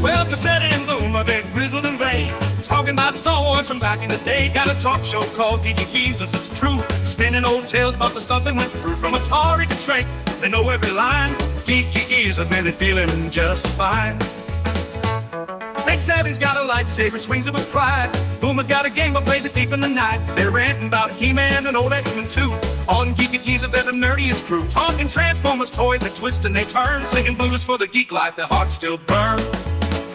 Well, Pacelli and Bloom are they grizzled and gray, talking about Star Wars from back in the day. Got a talk show called Geeky, it's true, spinning old tales about the stuff they went through. From Atari to Trek, they know every line. Geeky is man, they feeling just fine. Pacelli's got a lightsaber, swings it with pride. Boomer's got a game but plays it deep in the night. They're ranting about He-Man and old X-Men too. On Geeky, they're the nerdiest crew, talking Transformers toys that twist and they turn, singing blues for the geek life, their hearts still burn.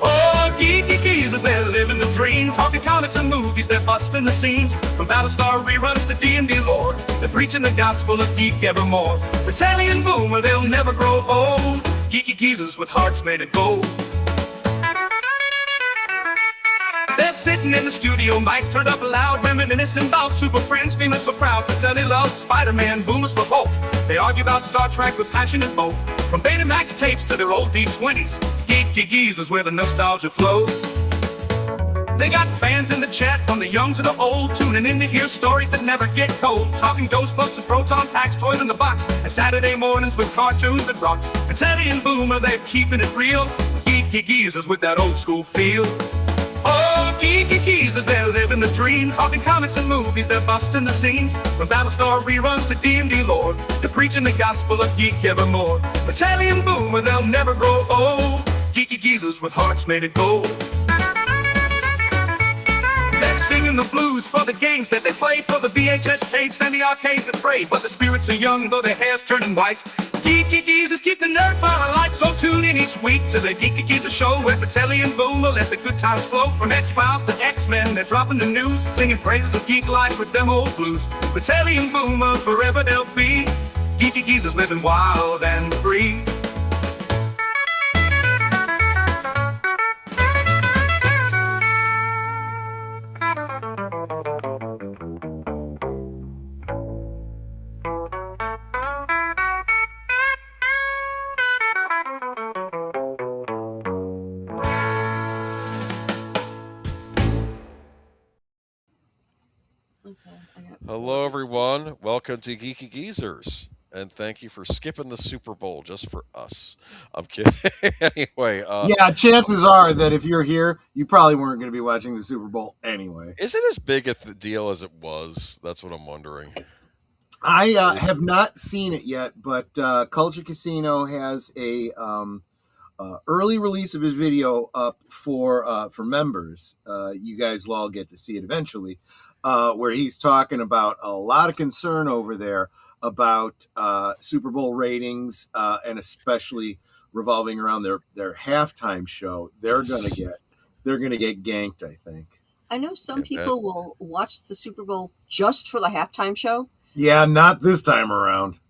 Oh, Geeky as they're living the dream, talking comics and movies, they're busting the scenes. From Battlestar reruns to D&D lore, they're preaching the gospel of geek evermore. Pacelli and Boomer, they'll never grow old. Geeky geezers with hearts made of gold. They're sitting in the studio, mics turned up loud, reminiscing about Super Friends, feeling so proud. Pacelli loves Spider-Man, Boomer's for Hulk. They argue about Star Trek with passion and both. From Betamax tapes to their old D20s, Geeky is where the nostalgia flows. They got fans in the chat, from the young to the old, tuning in to hear stories that never get cold. Talking Ghostbusters, Proton Packs, toys in the box, and Saturday mornings with cartoons that rocks. Pacelli and Boomer, they're keeping it real. Geeky is with that old school feel. Oh, Geeky as they're living the dream, talking comics and movies, they're busting the scenes. From Battlestar reruns to D&D lore, they're preaching the gospel of geek evermore. Pacelli and Boomer, they'll never grow old. Geeky geezers with hearts made of gold. They're singing the blues for the games that they play, for the VHS tapes and the arcades that pray. But the spirits are young, though their hair's turning white. Geeky geezers keep the nerd fire alight, so tune in each week to the Geeky Geezer Show, where Pacelli and Boomer let the good times flow. From X-Files to X-Men, they're dropping the news, singing praises of geek life with them old blues. Pacelli and Boomer, forever they'll be Geeky geezers living wild and free. Hello, everyone. Welcome to Geeky Geezers, and thank you for skipping the Super Bowl just for us. I'm kidding. Anyway, yeah, chances are that if you're here, you probably weren't going to be watching the Super Bowl anyway. Is it as big a deal as it was? That's what I'm wondering. I have not seen it yet, but Culture Casino has a early release of his video up for members. You guys will all get to see it eventually. Where he's talking about a lot of concern over there about Super Bowl ratings, and especially revolving around their halftime show. They're gonna get ganked, I think. I know some people will watch the Super Bowl just for the halftime show. Yeah, not this time around.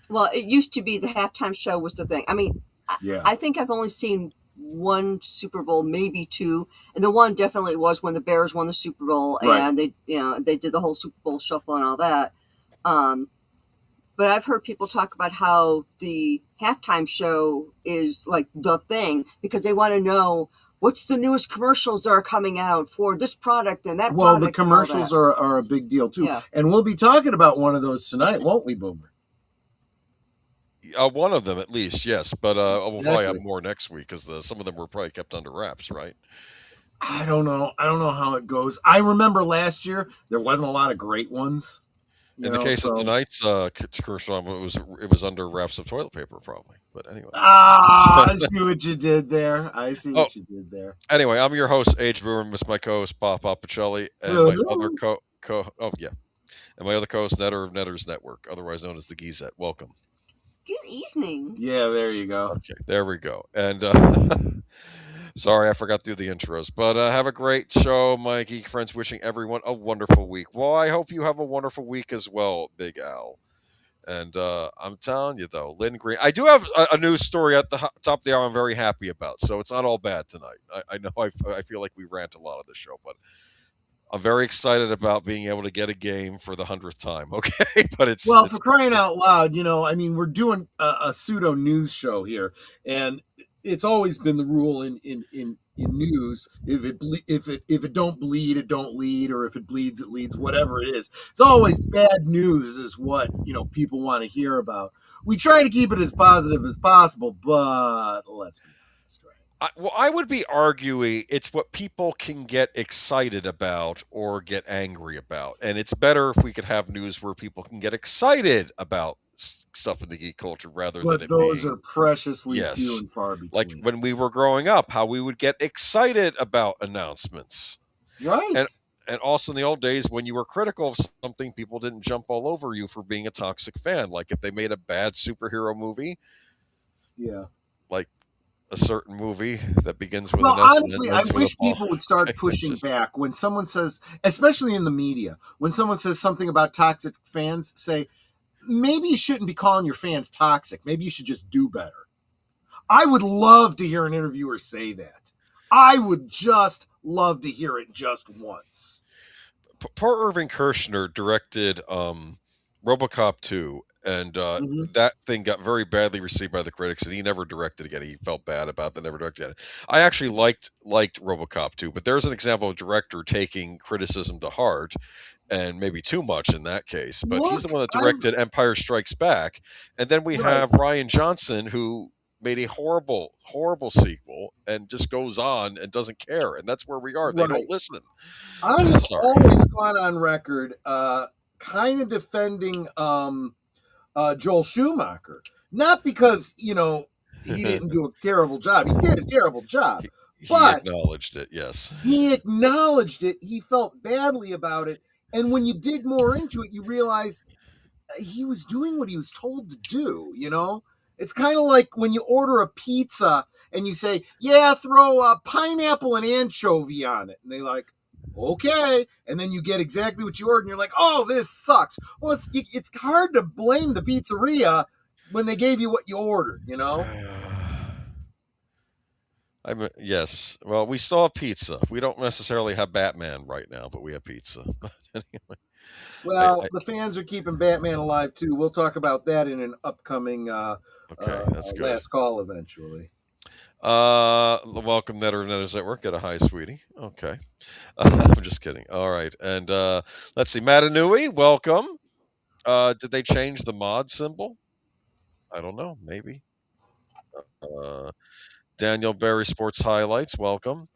Well, it used to be the halftime show was the thing. I mean, yeah. I think I've only seen one Super Bowl, maybe two, and the one definitely was when the Bears won the Super Bowl, and they did the whole Super Bowl shuffle and all that. But I've heard people talk about how the halftime show is like the thing because they want to know what's the newest commercials that are coming out for this product and that. Well, the commercials are a big deal too, and we'll be talking about one of those tonight, won't we, Boomer? One of them, at least, yes. But we'll probably have more next week because some of them were probably kept under wraps, right? I don't know how it goes. I remember last year there wasn't a lot of great ones. In the case of tonight's commercial, it was under wraps of toilet paper, probably. But anyway. I see what you did there. Anyway, I'm your host, Age Boomer, with my co-host, Papa Pacelli, and my other and my other co-host, Netter of Netter's Network, otherwise known as the Geezette. Welcome. Good evening. Yeah, there you go. Okay, there we go. And sorry, I forgot to do the intros, but have a great show, my geek friends. Wishing everyone a wonderful week. Well, I hope you have a wonderful week as well, Big Al. And I'm telling you, though, Lynn Green. I do have a news story at the top of the hour I'm very happy about, so it's not all bad tonight. I know I feel like we rant a lot of the show, but I'm very excited about being able to get a game for the 100th time. Okay, but for crying out loud, I mean, we're doing a pseudo news show here, and it's always been the rule in news: if it don't bleed, it don't lead, or if it bleeds, it leads. Whatever it is, it's always bad news is what people want to hear about. We try to keep it as positive as possible, but let's be honest, right? I would be arguing it's what people can get excited about or get angry about. And it's better if we could have news where people can get excited about stuff in the geek culture rather than it those being, are preciously yes, few and far between. like when we were growing up, how we would get excited about announcements. Right. And also in the old days, when you were critical of something, people didn't jump all over you for being a toxic fan. Like if they made a bad superhero movie, yeah, like a certain movie that begins with well, an S honestly, I wish people would start pushing back when someone says, especially in the media, when someone says something about toxic fans, say, maybe you shouldn't be calling your fans toxic. Maybe you should just do better. I would love to hear an interviewer say that. I would just love to hear it just once. Poor Irving Kershner directed RoboCop 2, and that thing got very badly received by the critics, and he never directed again. He felt bad about that, never directed again. I actually liked RoboCop 2, but there's an example of a director taking criticism to heart, and maybe too much in that case. But he's the one that directed Empire Strikes Back, and then we have Rian Johnson, who made a horrible sequel and just goes on and doesn't care, and that's where we are. They don't listen. I have always gone on record kind of defending Joel Schumacher, not because he didn't do a terrible job. He did a terrible job, but he acknowledged it. Yes, he acknowledged it. He felt badly about it, and when you dig more into it, you realize he was doing what he was told to do. It's kind of like when you order a pizza and you say, yeah, throw a pineapple and anchovy on it. And they like, okay. And then you get exactly what you ordered and you're like, oh, this sucks. Well, it's hard to blame the pizzeria when they gave you what you ordered, Yes. Well, we still have pizza. We don't necessarily have Batman right now, but we have pizza. Anyway. Well, the fans are keeping Batman alive too. We'll talk about that in an upcoming that's good. Last call eventually. Welcome, Netters at Work. Get a hi, sweetie. Okay. I'm just kidding. All right. And let's see. Matanui, welcome. Did they change the mod symbol? I don't know. Maybe. Daniel Berry Sports Highlights, welcome.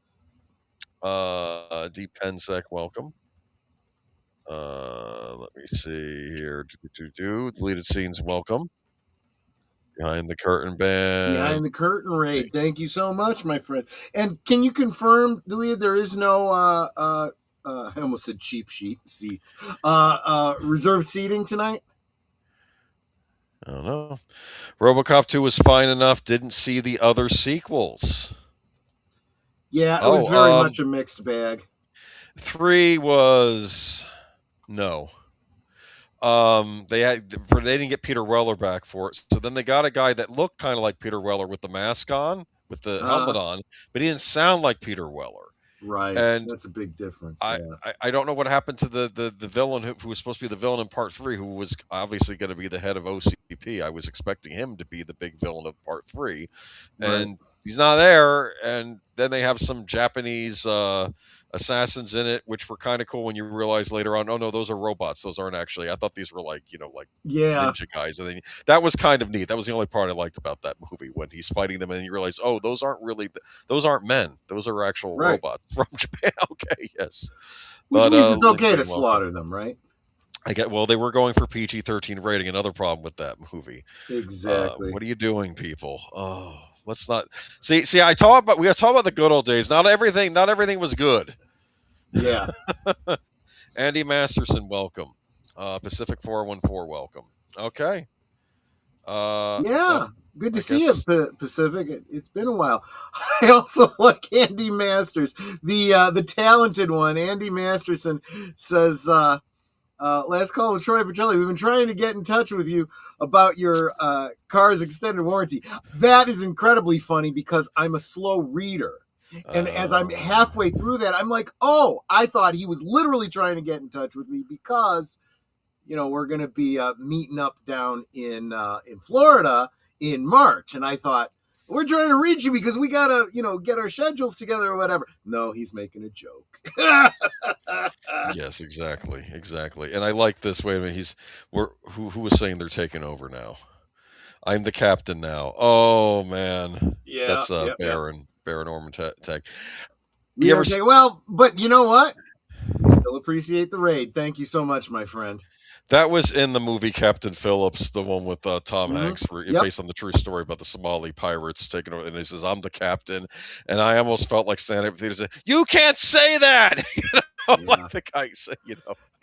D Pensec, welcome. Let me see here. Deleted scenes, welcome. Behind the Curtain Band. Behind the Curtain Raid. Thank you so much, my friend. And can you confirm, Deleted, there is no I almost said cheap seats. Reserved seating tonight? I don't know. RoboCop 2 was fine enough. Didn't see the other sequels. Yeah, it was very much a mixed bag. 3 was no. They didn't get Peter Weller back for it, so then they got a guy that looked kind of like Peter Weller with the mask on, with the helmet on, but he didn't sound like Peter Weller. Right, and that's a big difference. I don't know what happened to the villain who was supposed to be the villain in Part 3, who was obviously going to be the head of OCP. I was expecting him to be the big villain of Part 3, and he's not there. And then they have some Japanese assassins in it, which were kind of cool when you realize later on, oh no, those are robots. Those aren't actually. I thought these were like ninja guys. And then that was kind of neat. That was the only part I liked about that movie, when he's fighting them and you realize, oh, those aren't men. Those are actual robots from Japan. Okay, yes. Which means it's okay to slaughter them, right? Well, they were going for PG-13 rating. Another problem with that movie. Exactly. What are you doing, people? Oh. Let's not see. We are talking about the good old days. Not everything was good. Yeah. Andy Masterson, welcome. Pacific 414, welcome. Okay. Good to see you, Pacific. It's been a while. I also like Andy Masters, the talented one. Andy Masterson says, last call with Troy Pacelli. We've been trying to get in touch with you about your car's extended warranty. That is incredibly funny because I'm a slow reader. And as I'm halfway through that, I'm like, oh, I thought he was literally trying to get in touch with me because, we're going to be meeting up down in Florida in March. And I thought, we're trying to reach you because we got to, get our schedules together or whatever. No, he's making a joke. Yes, exactly. And I like this. Wait a minute. Who was saying they're taking over now? I'm the captain now. Oh man. Yeah. That's Baron. Paranorman tag. Well, but you know what? We still appreciate the raid. Thank you so much, my friend. That was in the movie Captain Phillips, the one with Tom Hanks, based on the true story about the Somali pirates taking over. And he says, "I'm the captain," and I almost felt like standing up there and said, "You can't say that." Like the guy said,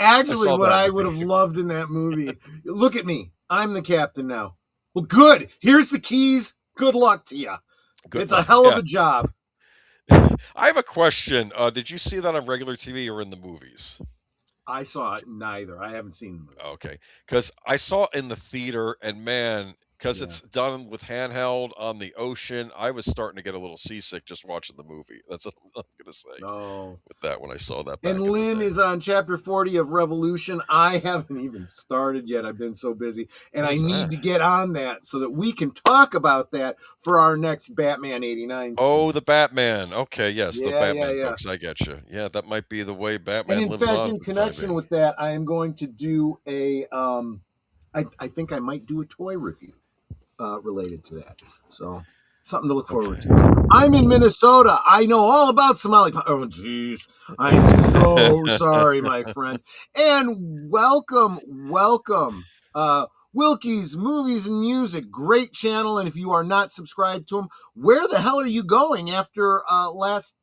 Actually, what I would have loved in that movie. Look at me. I'm the captain now. Well, good. Here's the keys. Good luck to you. It's a hell of a job. I have a question. Did you see that on regular TV or in the movies? I saw it neither. I haven't seen the movie. Okay. Because I saw it in the theater, and man, because it's done with handheld on the ocean, I was starting to get a little seasick just watching the movie. That's what I'm going to say. No. With that, when I saw that. And Lynn is on chapter 40 of Revolution. I haven't even started yet. I've been so busy. And I need to get on that so that we can talk about that for our next Batman 89. Oh, the Batman. Okay, yes, the Batman books. I get you. Yeah, that might be the way Batman lives on. And in fact, in connection with that, I am going to do a, I think I might do a toy review related to that. So something to look forward to. I'm in Minnesota. I know all about Somali. Oh, geez. I'm so sorry, my friend. And welcome. Wilky's Movies and Music. Great channel. And if you are not subscribed to him, where the hell are you going after last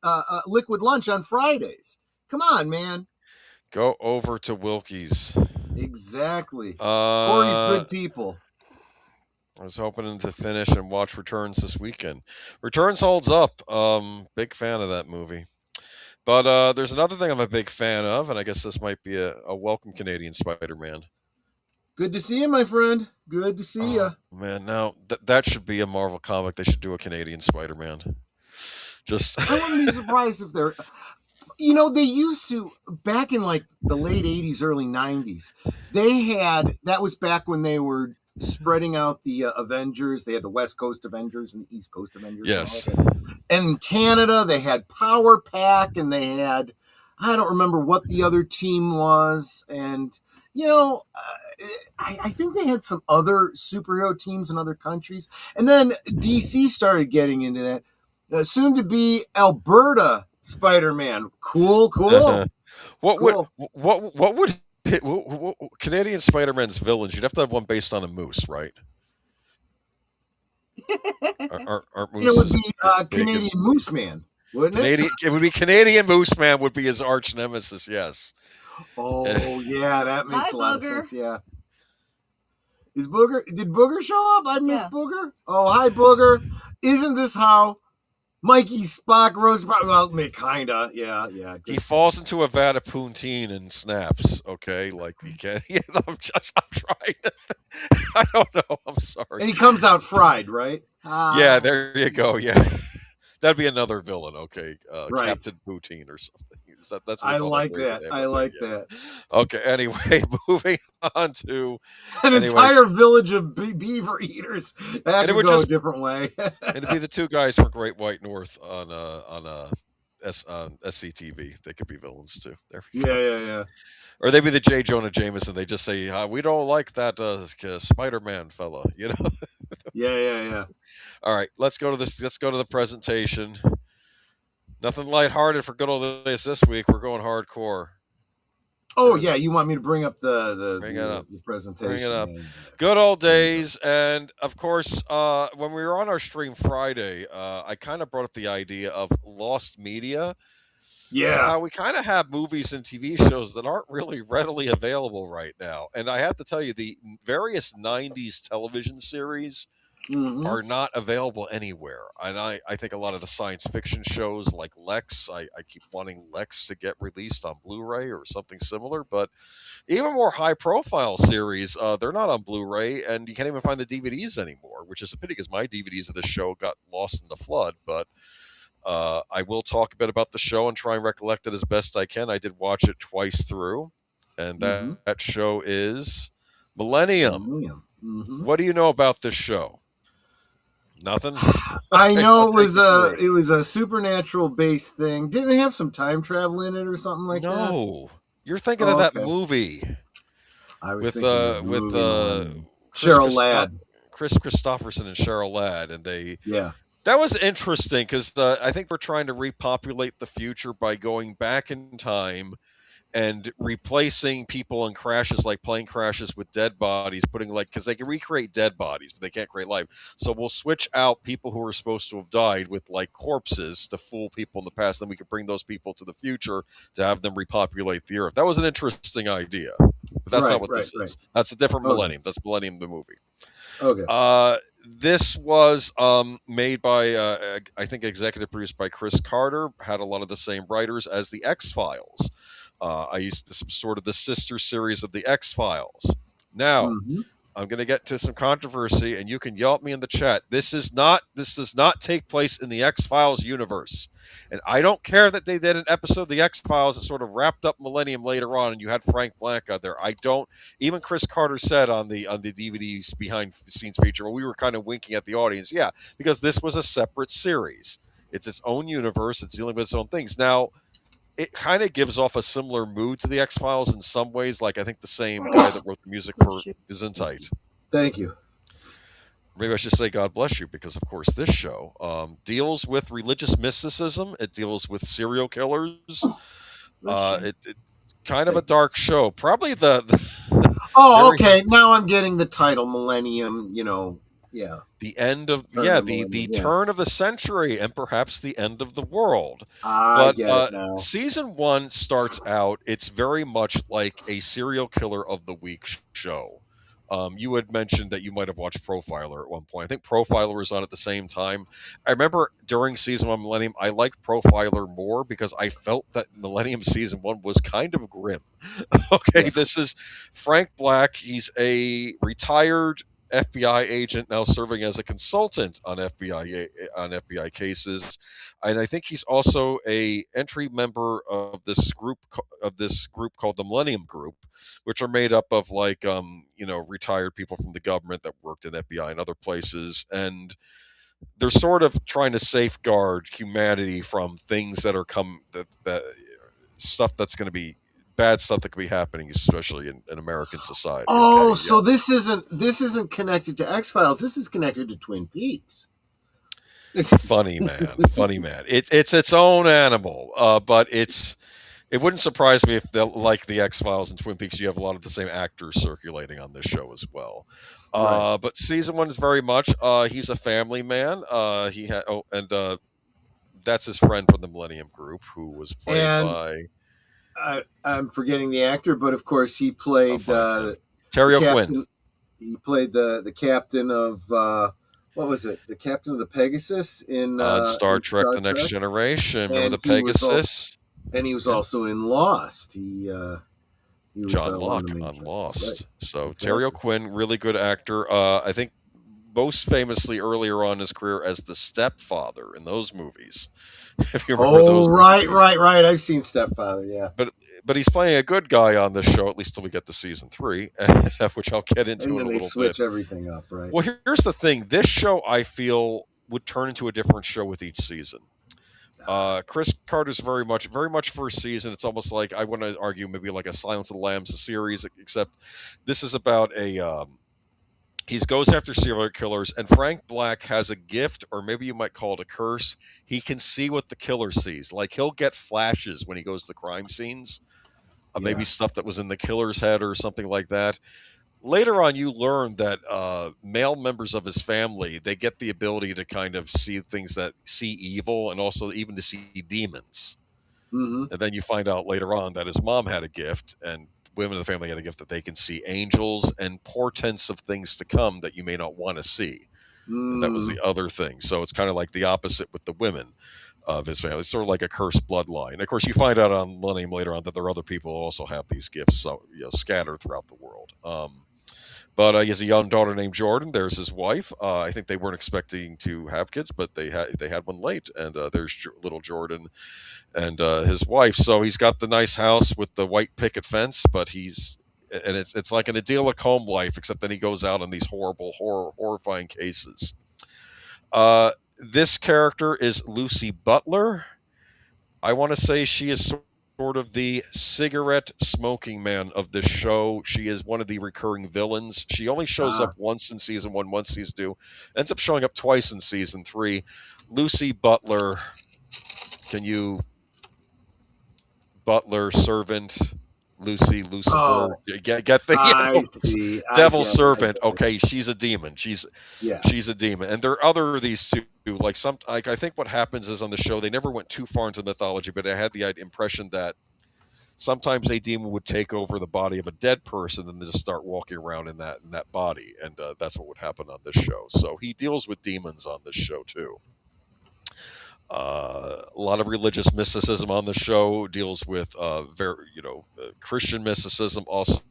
Liquid Lunch on Fridays? Come on, man. Go over to Wilky's. Exactly. Corey's good people. I was hoping to finish and watch Returns this weekend. Returns holds up. Big fan of that movie. But there's another thing I'm a big fan of, and I guess this might be a welcome Canadian Spider-Man. Good to see you, my friend. Good to see you. Man, now that should be a Marvel comic. They should do a Canadian Spider-Man. I wouldn't be surprised if they're... they used to, back in like the late 80s, early 90s, that was back when they were spreading out the Avengers. They had the West Coast Avengers and the East Coast Avengers. Yes. And in Canada, they had Power Pack, and they had, I don't remember what the other team was. And, I think they had some other superhero teams in other countries. And then DC started getting into that. Soon to be Alberta Spider-Man. Cool. What would Canadian Spider-Man's villains? You'd have to have one based on a moose, right? Aren't it would be Canadian Moose Man, wouldn't it? It would be Canadian Moose Man would be his arch nemesis. Yes. Oh yeah, that makes a lot of sense. Yeah. Did Booger show up? I missed Booger. Oh, hi Booger. Isn't this how Mikey, Spock, Rosefire? Well, kinda. Yeah. Good. He falls into a vat of poutine and snaps. Okay, like he can. I'm trying. I don't know. I'm sorry. And he comes out fried, right? Yeah, there you go. Yeah, that'd be another villain. Okay, right. Captain Poutine or something. That's I like that. I like that. Okay. Anyway, moving on to an entire village of beaver eaters. That could go a different way. And it'd be the two guys from Great White North on SCTV. They could be villains too. Yeah. Or they'd be the J. Jonah Jameson. They just say, "We don't like that Spider-Man fella," Yeah. All right, let's go to this. Let's go to the presentation. Nothing lighthearted for good old days this week. We're going hardcore. Oh yeah, you want me to bring up the presentation? Bring it up. Good old days, and of course, when we were on our stream Friday, I kind of brought up the idea of lost media. Yeah, we kind of have movies and TV shows that aren't really readily available right now, and I have to tell you, the various '90s television series are not available anywhere. And I think a lot of the science fiction shows like Lex, I keep wanting Lex to get released on Blu-ray or something similar, but even more high-profile series, they're not on Blu-ray, and you can't even find the DVDs anymore, which is a pity because my DVDs of the show got lost in the flood, but I will talk a bit about the show and try and recollect it as best I can. I did watch it twice through, and that show is Millennium. What do you know about this show? Nothing. I know it was a supernatural based thing. Didn't it have some time travel in it or something like that? No, you're thinking of that movie. I was with Cheryl Ladd, Chris Christopherson and Cheryl Ladd, and they That was interesting because I think we're trying to repopulate the future by going back in time and replacing people in crashes, like plane crashes, with dead bodies, putting like, because they can recreate dead bodies, but they can't create life. So we'll switch out people who are supposed to have died with like corpses to fool people in the past. Then we could bring those people to the future to have them repopulate the Earth. That was an interesting idea, but that's not what this is. That's a different Millennium. That's Millennium the movie. Okay. This was made by, I think, executive produced by Chris Carter. Had a lot of the same writers as the X-Files. I used to sort of the sister series of the X-Files. Now, I'm going to get to some controversy, and you can yell at me in the chat. This does not take place in the X-Files universe. And I don't care that they did an episode of the X-Files that sort of wrapped up Millennium later on, and you had Frank Black out there. I don't. Even Chris Carter said on the DVD's behind the scenes feature, well, we were kind of winking at the audience, yeah, because this was a separate series. It's its own universe. It's dealing with its own things. Now, it kind of gives off a similar mood to the X-Files in some ways. Like, I think the same guy that wrote the music for Gesundheit. Thank you. Maybe I should say God bless you, because, of course, this show deals with religious mysticism. It deals with serial killers. It kind of a dark show. Probably the okay. Now I'm getting the title, Millennium, yeah. The end of the turn of the century, and perhaps the end of the world. I get it now. Season 1 starts out, it's very much like a serial killer of the week show. You had mentioned that you might have watched Profiler at one point. I think Profiler was on at the same time. I remember during season 1 Millennium, I liked Profiler more because I felt that Millennium season 1 was kind of grim. Okay, This is Frank Black. He's a retired FBI agent now serving as a consultant on FBI cases, and I think he's also a entry member of this group called the Millennium Group, which are made up of like retired people from the government that worked in FBI and other places, and they're sort of trying to safeguard humanity from things that are that stuff that's going to be bad stuff that could be happening, especially in American society. Oh, so this isn't connected to X-Files. This is connected to Twin Peaks. Funny man. It's its own animal, but it wouldn't surprise me if, like the X-Files and Twin Peaks, you have a lot of the same actors circulating on this show as well. Right. But season 1 is very much he's a family man. That's his friend from the Millennium Group, who was played by. I'm forgetting the actor, but of course he played Terry O'Quinn. He played the captain of what was it? The captain of the Pegasus in Star Trek: The Next Generation. Remember the Pegasus? And he was also in Lost. He was John Locke on Lost. Right. So exactly. Terry O'Quinn, really good actor. I think most famously earlier on in his career as the stepfather in those movies. If you remember those right. I've seen Stepfather, yeah. But he's playing a good guy on this show, at least till we get to season 3, which I'll get into in a little bit. And they switch everything up, right? Well, here's the thing. This show, I feel, would turn into a different show with each season. Chris Carter's very much first season. It's almost like, I want to argue, maybe like a Silence of the Lambs series, except this is about he goes after serial killers, and Frank Black has a gift, or maybe you might call it a curse. He can see what the killer sees. Like, he'll get flashes when he goes to the crime scenes, maybe stuff that was in the killer's head or something like that. Later on, you learn that male members of his family, they get the ability to kind of see things that see evil, and also even to see demons. Mm-hmm. And then you find out later on that his mom had a gift, and women in the family had a gift that they can see angels and portents of things to come that you may not want to see. And that was the other thing. So it's kind of like the opposite with the women of his family. It's sort of like a cursed bloodline. Of course, you find out on Millennium later on that there are other people who also have these gifts, so scattered throughout the world. But he has a young daughter named Jordan. There's his wife. I think they weren't expecting to have kids, but they had one late. And there's little Jordan and his wife. So he's got the nice house with the white picket fence, but it's like an idyllic home life, except then he goes out on these horrifying cases. This character is Lucy Butler. I want to say she is sort sort of the cigarette smoking man of this show. She is one of the recurring villains. She only shows up once in season 1, once season 2, ends up showing up twice in season 3. Lucy Butler. Can you Butler servant? Lucy, Lucifer, get the see. devil servant. Okay, she's a demon. She's a demon, and there are other of these two. I think what happens is on the show they never went too far into mythology, but I had the impression that sometimes a demon would take over the body of a dead person and then just start walking around in that body, and that's what would happen on this show. So he deals with demons on this show too. A lot of religious mysticism on the show, deals with Christian mysticism. Also,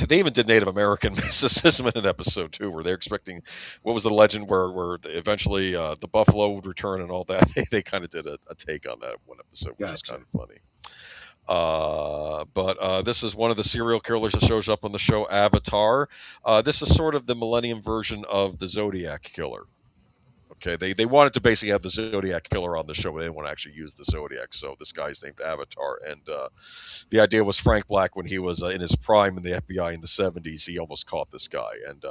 they even did Native American mysticism in an episode too, where they're expecting what was the legend where eventually the buffalo would return and all that. They kind of did a take on that in one episode, which is kind of funny. But this is one of the serial killers that shows up on the show, Avatar. This is sort of the Millennium version of the Zodiac Killer. Okay, they wanted to basically have the Zodiac Killer on the show, but they didn't want to actually use the Zodiac, so this guy's named Avatar. And the idea was Frank Black, when he was in his prime in the FBI in the 70s, he almost caught this guy. And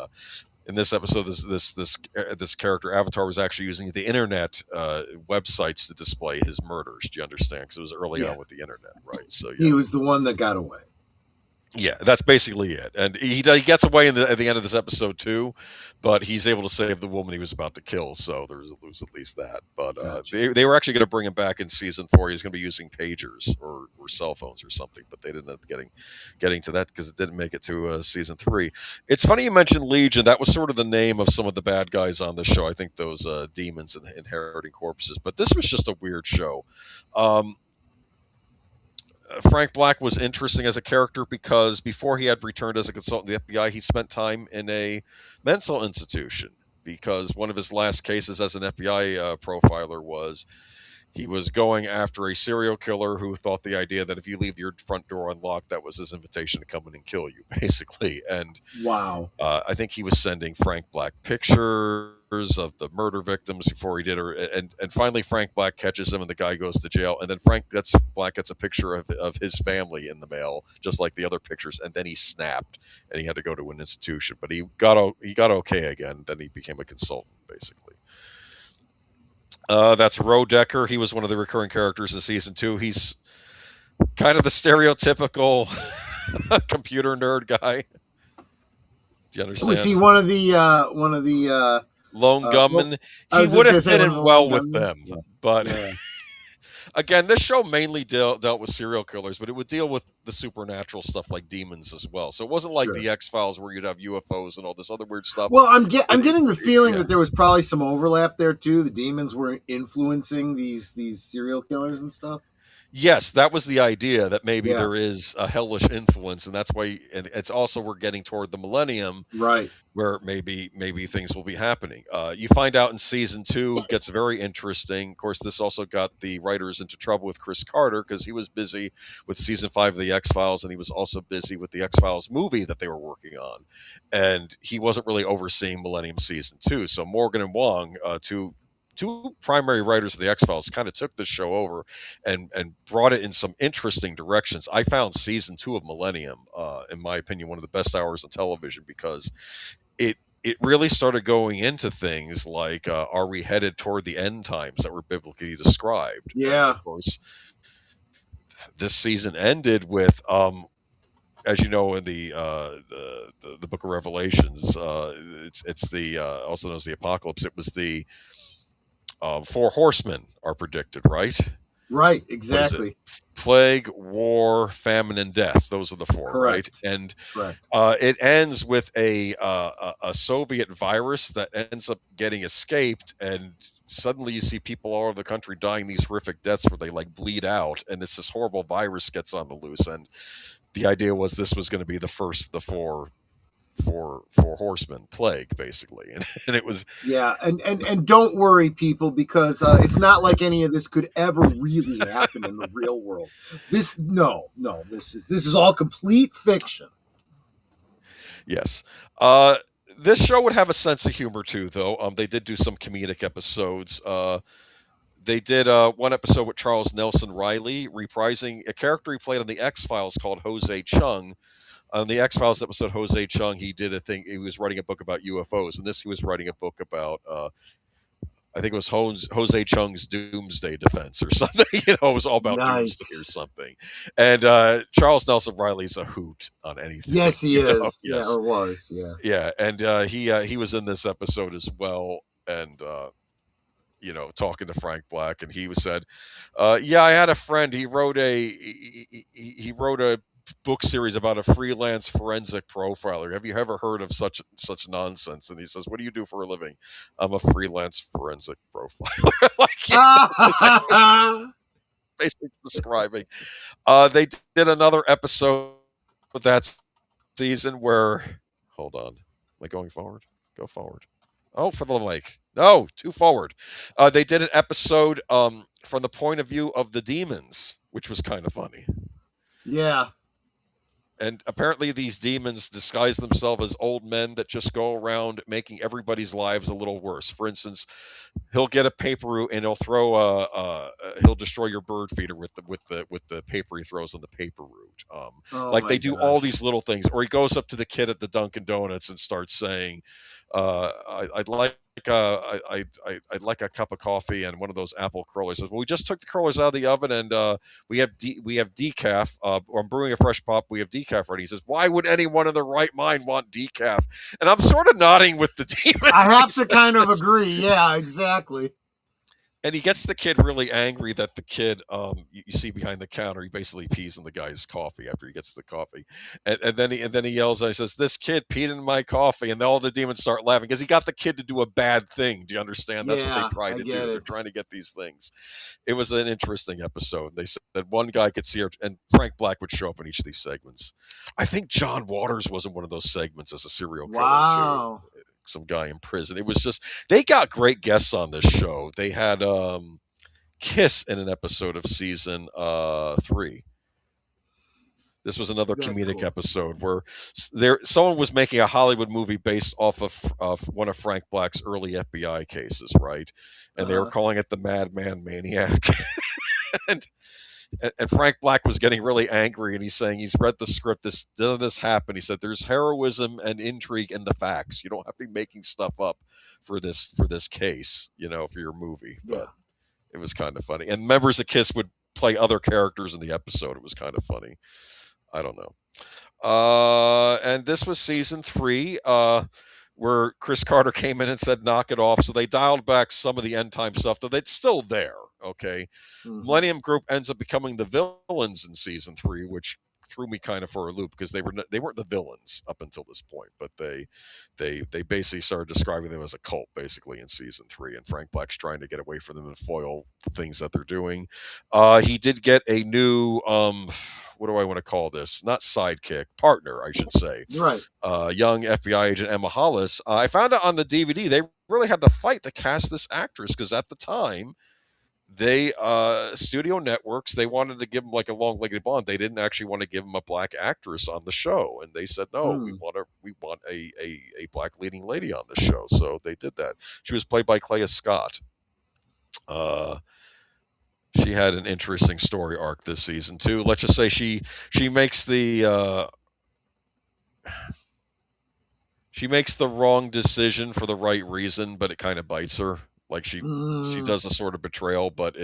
in this episode, this character, Avatar, was actually using the internet websites to display his murders. Do you understand? Because it was early on with the internet, right? So he was the one that got away. Yeah, that's basically it. And he gets away at the end of this episode too, but he's able to save the woman he was about to kill. So there's at least that. But they were actually going to bring him back in season 4. He was going to be using pagers or cell phones or something, but they didn't end up getting to that because it didn't make it to season 3. It's funny you mentioned Legion. That was sort of the name of some of the bad guys on the show. I think those demons and inheriting corpses. But this was just a weird show. Frank Black was interesting as a character because before he had returned as a consultant to the FBI, he spent time in a mental institution because one of his last cases as an FBI profiler was he was going after a serial killer who thought the idea that if you leave your front door unlocked, that was his invitation to come in and kill you, basically. And wow, I think he was sending Frank Black pictures of the murder victims before he did her, and finally Frank Black catches him and the guy goes to jail, and then Black gets a picture of his family in the mail, just like the other pictures, and then he snapped and he had to go to an institution, but he got okay again. Then he became a consultant, basically. That's Roe Decker. He was one of the recurring characters in season 2. He's kind of the stereotypical computer nerd guy. Do you understand? Was he one of the lone gunman? He would have fit in well with them, but again, this show mainly dealt with serial killers, but it would deal with the supernatural stuff like demons as well. So it wasn't like the X-Files where you'd have UFOs and all this other weird stuff. Well, I'm getting the feeling that there was probably some overlap there too. The demons were influencing these serial killers and stuff. Yes, that was the idea, that maybe there is a hellish influence, and that's why. And it's also we're getting toward the Millennium, right? Where maybe things will be happening. You find out in season 2, gets very interesting. Of course, this also got the writers into trouble with Chris Carter because he was busy with season 5 of the X-Files, and he was also busy with the X-Files movie that they were working on, and he wasn't really overseeing Millennium season 2. So Morgan and Wong, two primary writers of the X-Files, kind of took this show over and brought it in some interesting directions. I found season 2 of Millennium, in my opinion, one of the best hours on television because it really started going into things like, are we headed toward the end times that were biblically described? Yeah. And of course, this season ended with, as you know, in the Book of Revelations, it's the also known as the Apocalypse. It was the 4 horsemen are predicted, right? Right, exactly. Plague, war, famine, and death. Those are the 4, correct. Right? And it ends with a Soviet virus that ends up getting escaped, and suddenly you see people all over the country dying these horrific deaths where they like bleed out, and it's this horrible virus gets on the loose. And the idea was this was going to be the first of the 4 horsemen plague, basically, and it was and don't worry, people, because it's not like any of this could ever really happen in the real world. This is all complete fiction. Yes. This show would have a sense of humor too, though. They did do some comedic episodes. They did one episode with Charles Nelson Riley, reprising a character he played on the X-Files called Jose Chung. On the X-Files episode, Jose Chung, he did a thing. He was writing a book about UFOs, and this he was writing a book about. I think it was Jose Chung's Doomsday Defense or something. It was all about Doomsday or something. And Charles Nelson Riley's a hoot on anything. Yes, he is. Yes. Yeah, or was. Yeah. Yeah, and he was in this episode as well, and talking to Frank Black, and he said, "Yeah, I had a friend. He wrote a book series about a freelance forensic profiler. Have you ever heard of such nonsense?" And he says, "What do you do for a living?" "I'm a freelance forensic profiler." Basically describing. They did another episode with that season where, hold on, am I going forward? Go forward. Oh, for the mic. No, too forward. They did an episode from the point of view of the demons, which was kind of funny. Yeah. And apparently these demons disguise themselves as old men that just go around making everybody's lives a little worse. For instance, he'll get a paper route and he'll destroy your bird feeder with the paper he throws on the paper route. They do all these little things. Or he goes up to the kid at the Dunkin' Donuts and starts saying, I'd like a cup of coffee and one of those apple curlers. Says, well, we just took the curlers out of the oven and we have decaf. Or I'm brewing a fresh pop. We have decaf ready. He says, why would anyone in their right mind want decaf? And I'm sort of nodding with the demon. I have to kind of agree. Yeah, exactly. And he gets the kid really angry that the kid, you see behind the counter, he basically pees in the guy's coffee after he gets the coffee. And then he yells and he says, this kid peed in my coffee. And then all the demons start laughing because he got the kid to do a bad thing. Do you understand? That's what they try to do. They're trying to get these things. It was an interesting episode. They said that one guy could see her, and Frank Black would show up in each of these segments. I think John Waters was in one of those segments as a serial killer, wow. too. Some guy in prison. It was just, they got great guests on this show. They had Kiss in an episode of season 3. This was another comedic episode where someone was making a Hollywood movie based off of one of Frank Black's early FBI cases, right? And they were calling it the Madman Maniac. And Frank Black was getting really angry, and he's saying he's read the script. This happened. He said, "There's heroism and intrigue in the facts. You don't have to be making stuff up for this case, for your movie." But it was kind of funny. And members of Kiss would play other characters in the episode. It was kind of funny. I don't know. And this was season 3, where Chris Carter came in and said, "Knock it off." So they dialed back some of the end time stuff, though it's still there. Okay. Mm-hmm. Millennium Group ends up becoming the villains in season 3, which threw me kind of for a loop because they weren't the villains up until this point, but they basically started describing them as a cult basically in season 3, and Frank Black's trying to get away from them and foil the things that they're doing. He did get a new what do I want to call this? Not sidekick, partner, I should say. Right. Young FBI agent Emma Hollis. I found out on the DVD they really had to fight to cast this actress because at the time, they studio networks, they wanted to give him like a long-legged blonde. They didn't actually want to give him a black actress on the show, and they said no, we want a black leading lady on the show. So they did that. She was played by Clea Scott. She had an interesting story arc this season too. Let's just say she makes the wrong decision for the right reason, but it kind of bites her. Like she does a sort of betrayal, but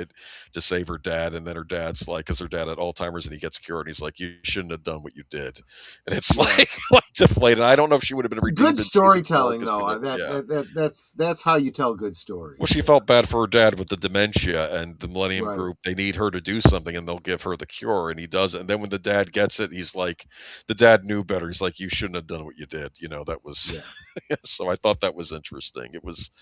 to save her dad, and then her dad's like, because her dad had Alzheimer's and he gets cured, and he's like, you shouldn't have done what you did, and it's like deflated. I don't know if she would have been redeemed. Good storytelling, though. That's how you tell good stories. Well, she felt bad for her dad with the dementia, and the Millennium Group, they need her to do something, and they'll give her the cure, and he does it. And then when the dad gets it, he's like, the dad knew better. He's like, you shouldn't have done what you did. That was so I thought that was interesting. It was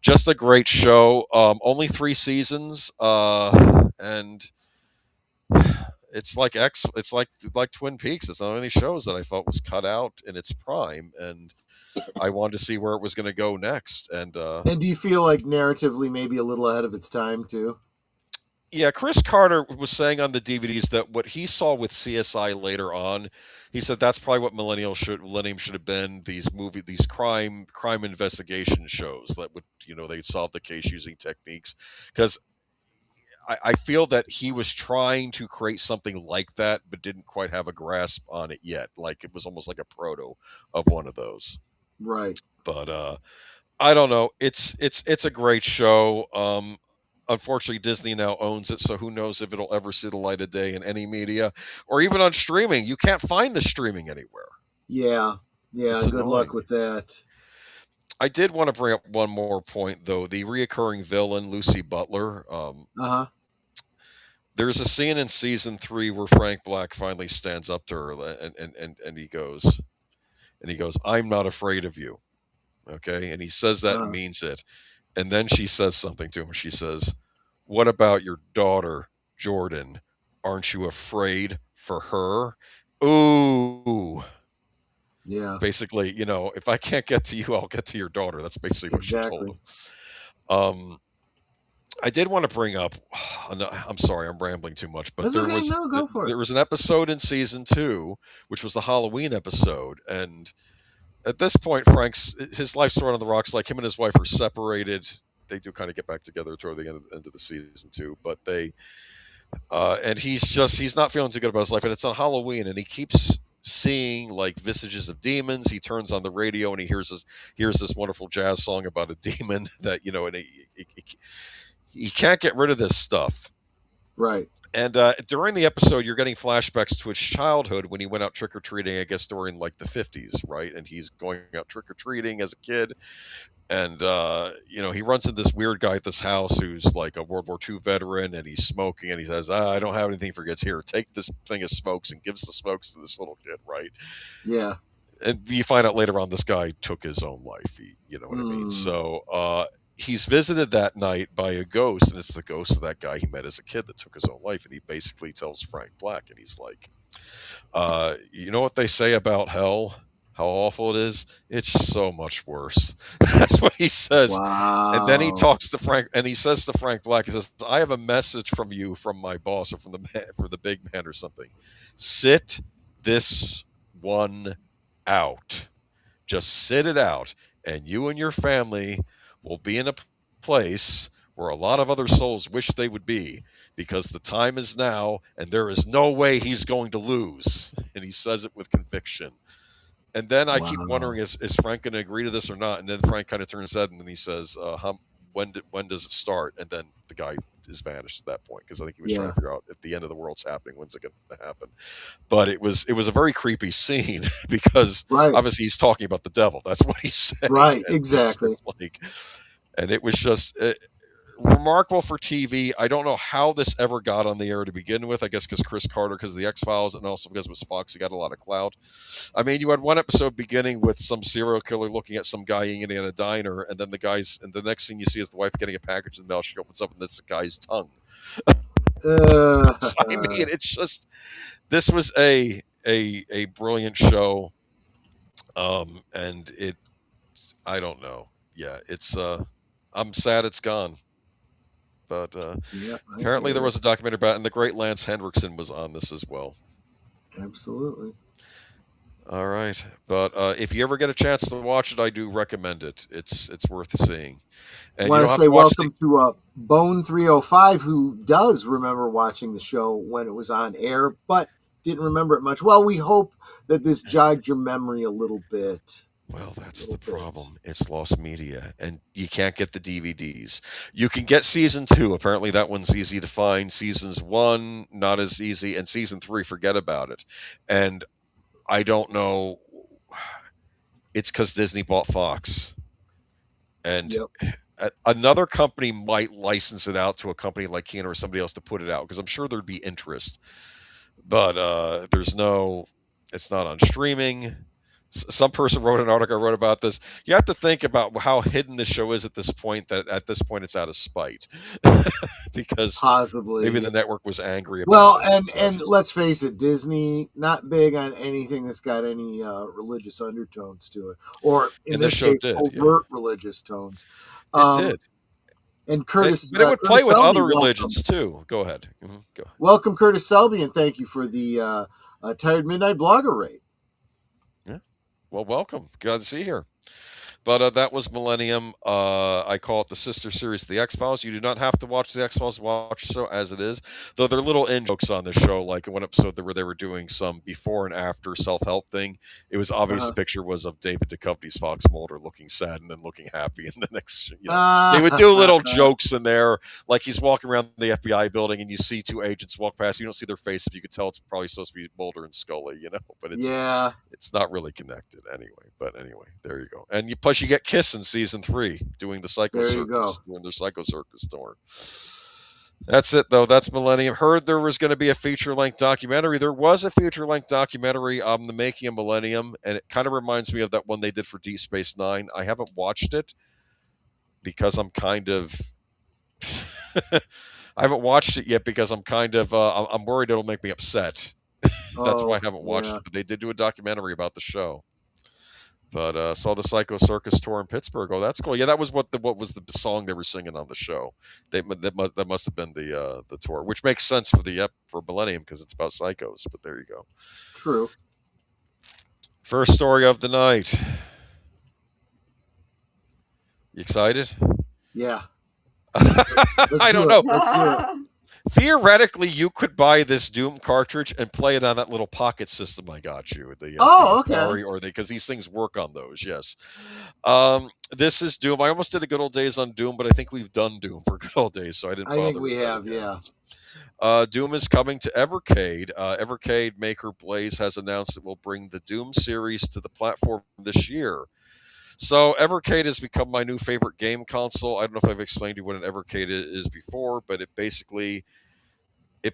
just a great show. Only 3 seasons, and it's like Twin Peaks. It's one of these shows that I thought was cut out in its prime, and I wanted to see where it was going to go next. And do you feel like narratively maybe a little ahead of its time too? Yeah, Chris Carter was saying on the DVDs that what he saw with CSI later on, he said that's probably what Millennium should have been. These crime investigation shows that would, they'd solve the case using techniques. Because I feel that he was trying to create something like that, but didn't quite have a grasp on it yet. Like it was almost like a proto of one of those. Right. But I don't know. It's a great show. Unfortunately, Disney now owns it, so who knows if it'll ever see the light of day in any media or even on streaming. You can't find the streaming anywhere. Yeah. It's Good annoying. luck with that. I did want to bring up one more point, though. The reoccurring villain, Lucy Butler. There's a scene in season 3 where Frank Black finally stands up to her, and he goes, "I'm not afraid of you." Okay, and he says that and means it. And then she says something to him. She says, "What about your daughter, Jordan? Aren't you afraid for her?" Ooh. Yeah. Basically, if I can't get to you, I'll get to your daughter. That's basically what she told him. I did want to bring up, I'm sorry, I'm rambling too much, but there was an episode in season 2, which was the Halloween episode. And at this point, his life's thrown on the rocks. Like, him and his wife are separated. They do kind of get back together toward the end of the season 2, but and he's not feeling too good about his life. And it's on Halloween, and he keeps seeing like visages of demons. He turns on the radio and he hears this wonderful jazz song about a demon that, and he can't get rid of this stuff. Right. And during the episode, you're getting flashbacks to his childhood when he went out trick-or-treating, I guess, during like the 50s, right? And he's going out trick-or-treating as a kid. And, he runs into this weird guy at this house who's like a World War II veteran, and he's smoking, and he says, "I don't have anything for kids. Here, take this thing of smokes," and gives the smokes to this little kid, right? Yeah. And you find out later on this guy took his own life. You know what I mean? So he's visited that night by a ghost, and it's the ghost of that guy he met as a kid that took his own life. And he basically tells Frank Black, and he's like, "You know what they say about hell? How awful it is? It's so much worse." That's what he says. Wow. And then he talks to Frank, and he says to Frank Black, he says, "I have a message from you, from my boss, or from the big man or something. Sit this one out. Just sit it out, and you and your family will be in a place where a lot of other souls wish they would be, because the time is now, and there is no way he's going to lose." And he says it with conviction. And then I keep wondering, is Frank going to agree to this or not? And then Frank kind of turns his head, and then he says, when does it start? And then the guy is vanished at that point, because I think he was trying to figure out if the end of the world's happening, when's it going to happen? But it was a very creepy scene, because obviously he's talking about the devil. That's what he said. Right, exactly. And it was just remarkable for TV. I don't know how this ever got on the air to begin with. I guess because Chris Carter, because of the X-Files, and also because it was Fox, he got a lot of clout. I mean, you had one episode beginning with some serial killer looking at some guy eating in a diner, and then the next thing you see is the wife getting a package in the mail. She opens up, and it's the guy's tongue. So, I mean, it's just, this was a brilliant show, and I don't know. Yeah, it's I'm sad it's gone. But apparently there was a documentary about it, and the great Lance Henriksen was on this as well. Absolutely. All right. But if you ever get a chance to watch it, I do recommend it. It's worth seeing. And I want to say welcome to Bone 305, who does remember watching the show when it was on air, but didn't remember it much. Well, we hope that this jogged your memory a little bit. Well, that's the problem. It's lost media, and you can't get the DVDs. You can get season 2. Apparently, that one's easy to find. Seasons 1, not as easy, and season 3, forget about it. And I don't know. It's because Disney bought Fox, and another company might license it out to a company like Kino or somebody else to put it out, because I'm sure there'd be interest. But it's not on streaming. Some person wrote an article I wrote about this. You have to think about how hidden the show is at this point, that at this point it's out of spite. Because possibly maybe the network was angry about it. And let's face it, Disney, not big on anything that's got any religious undertones to it. Or in this case, overt religious tones. It did. And Curtis, but it would play with other religions too. Go ahead. Go. Welcome, Curtis Selby, and thank you for the Tired Midnight Blogger rate. Well, welcome. Glad to see you here. But that was Millennium. I call it the sister series to the X-Files. You do not have to watch the X-Files. Watch the show as it is. Though there are little in-jokes on the show, like one episode where they were doing some before and after self-help thing. It was obvious the picture was of David Duchovny's Fox Mulder looking sad and then looking happy. And the next, they would do little jokes in there, like he's walking around the FBI building and you see two agents walk past. You don't see their faces. You could tell it's probably supposed to be Mulder and Scully, but it's not really connected anyway. But anyway, there you go. And plus you get Kiss in season 3 doing the Psycho Circus, doing their Psycho Circus tour. That's it, though. That's Millennium. Heard there was going to be a feature-length documentary. There was a feature-length documentary on the making of Millennium, and it kind of reminds me of that one they did for Deep Space Nine. I haven't watched it because I'm kind of... I haven't watched it yet because I'm kind of... I'm worried it'll make me upset. That's why I haven't watched it. But they did do a documentary about the show. But saw the Psycho Circus tour in Pittsburgh. Oh, that's cool. Yeah, that was what was the song they were singing on the show. That must have been the tour, which makes sense for Millennium because it's about psychos. But there you go. True. First story of the night. You excited? Yeah. I don't know. Let's do it. Theoretically, you could buy this Doom cartridge and play it on that little pocket system I got you. Okay. Because these things work on those, yes. This is Doom. I almost did a Good Old Days on Doom, but I think we've done Doom for Good Old Days, so I didn't bother. I think we have, yeah. Doom is coming to Evercade. Evercade maker Blaze has announced it will bring the Doom series to the platform this year. So Evercade has become my new favorite game console. I don't know if I've explained to you what an Evercade is before, but it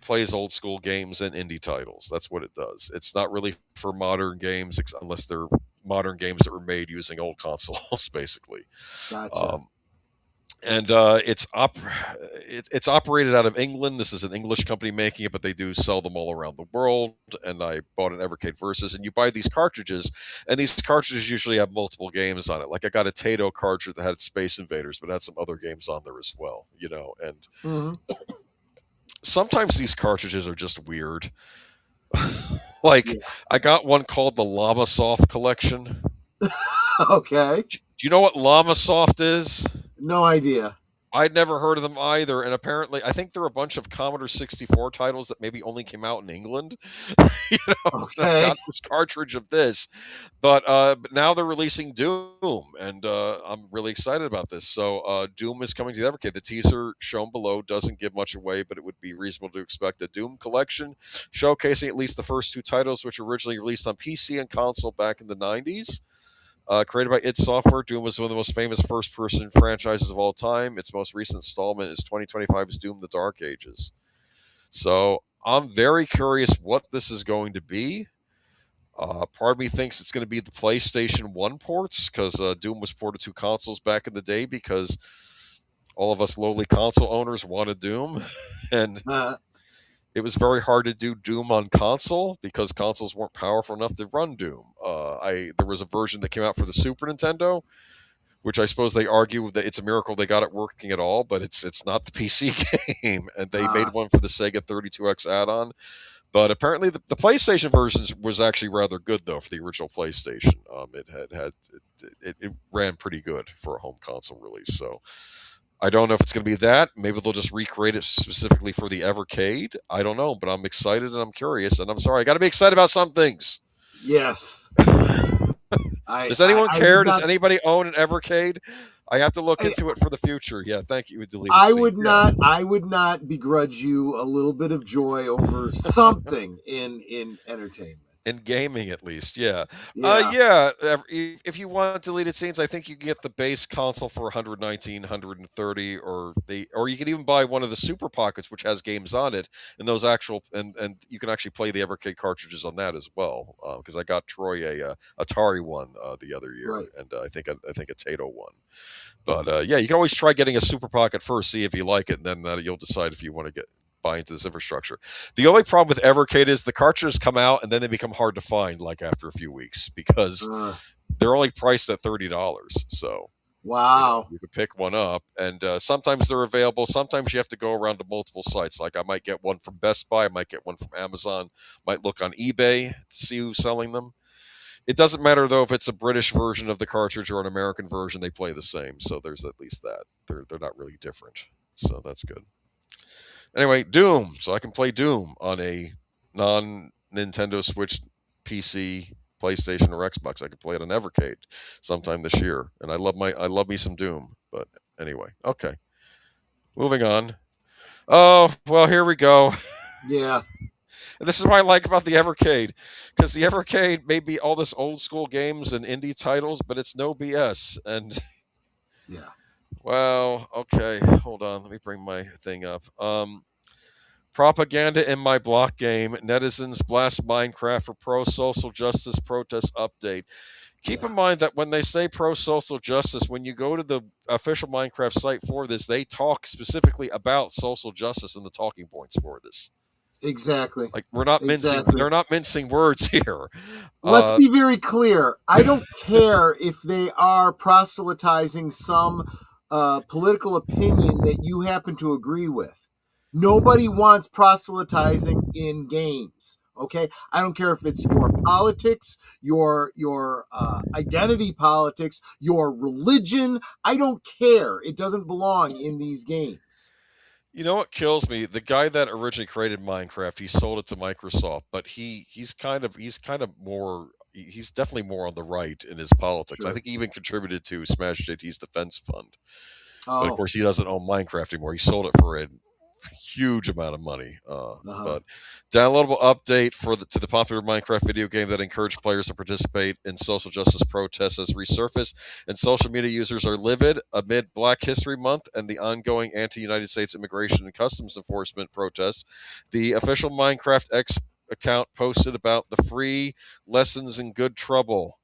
plays old school games and indie titles. That's what it does. It's not really for modern games unless they're modern games that were made using old consoles, basically. Gotcha. And it's operated out of England. This is an English company making it, but they do sell them all around the world. And I bought an Evercade Versus, and you buy these cartridges, and these cartridges usually have multiple games on it. Like I got a Tato cartridge that had Space Invaders, but had some other games on there as well, And sometimes these cartridges are just weird. I got one called the Llama Soft Collection. Okay. Do you know what Llama Soft is? No idea. I'd never heard of them either, and apparently, I think they're a bunch of Commodore 64 titles that maybe only came out in England. Okay. I got this cartridge of this, but now they're releasing Doom, and I'm really excited about this. So Doom is coming to the Evercade. The teaser shown below doesn't give much away, but it would be reasonable to expect a Doom collection showcasing at least the first 2 titles, which were originally released on PC and console back in the 90s. Created by id Software, Doom was one of the most famous first-person franchises of all time. Its most recent installment is 2025's Doom: The Dark Ages. So I'm very curious what this is going to be. Part of me thinks it's going to be the PlayStation 1 ports, because Doom was ported to consoles back in the day because all of us lowly console owners wanted Doom. And it was very hard to do Doom on console because consoles weren't powerful enough to run Doom. There was a version that came out for the Super Nintendo, which I suppose they argue that it's a miracle they got it working at all, but it's not the PC game. And they made one for the Sega 32X add-on. But apparently the PlayStation version was actually rather good, though, for the original PlayStation. It ran pretty good for a home console release. So I don't know if it's going to be that. Maybe they'll just recreate it specifically for the Evercade. I don't know, but I'm excited and I'm curious. And I'm sorry, I got to be excited about some things. Yes. Does anyone care? Does anybody own an Evercade? I have to look into it for the future. Yeah, thank you. I would not begrudge you a little bit of joy over something in entertainment. In gaming, at least, yeah. If you want deleted scenes, I think you can get the base console for $119, $130, or you can even buy one of the Super Pockets, which has games on it, and those and you can actually play the Evercade cartridges on that as well. Because I got Troy a Atari one the other year, right. And I think a Tato one. But you can always try getting a Super Pocket first, see if you like it, and then you'll decide if you want to buy into this infrastructure. The only problem with Evercade is the cartridges come out and then they become hard to find after a few weeks because they're only priced at $30. So wow, you can pick one up, and sometimes they're available. Sometimes you have to go around to multiple sites. Like I might get one from Best Buy, I might get one from Amazon, might look on eBay to see who's selling them. It doesn't matter though if it's a British version of the cartridge or an American version; they play the same. So there's at least that. They're not really different. So that's good. Anyway, Doom. So I can play Doom on a non-Nintendo Switch PC, PlayStation, or Xbox. I can play it on Evercade sometime this year, and I love me some Doom. But anyway, okay. Moving on. Oh well, here we go. Yeah. And this is what I like about the Evercade, because the Evercade may be all this old school games and indie titles, but it's no BS. And yeah. Well, okay, hold on. Let me bring my thing up. Propaganda in my block game. Netizens blast Minecraft for pro-social justice protest update. Keep in mind that when they say pro-social justice, when you go to the official Minecraft site for this, they talk specifically about social justice and the talking points for this. Exactly. Like we're not mincing. They're not mincing words here. Let's be very clear. I don't care if they are proselytizing some political opinion that you happen to agree with. Nobody wants proselytizing in games. Okay, I don't care if it's your politics, your identity politics, your religion. I don't care. It doesn't belong in these games. You know what kills me? The guy that originally created Minecraft, he sold it to Microsoft, but he's definitely more on the right in his politics. Sure. I think he even contributed to Smash JT's defense fund. But of course, he doesn't own Minecraft anymore. He sold it for a huge amount of money. But downloadable update to the popular Minecraft video game that encouraged players to participate in social justice protests has resurfaced, and social media users are livid amid Black History Month and the ongoing anti-United States immigration and customs enforcement protests. The official Minecraft X account posted about the free lessons in good trouble.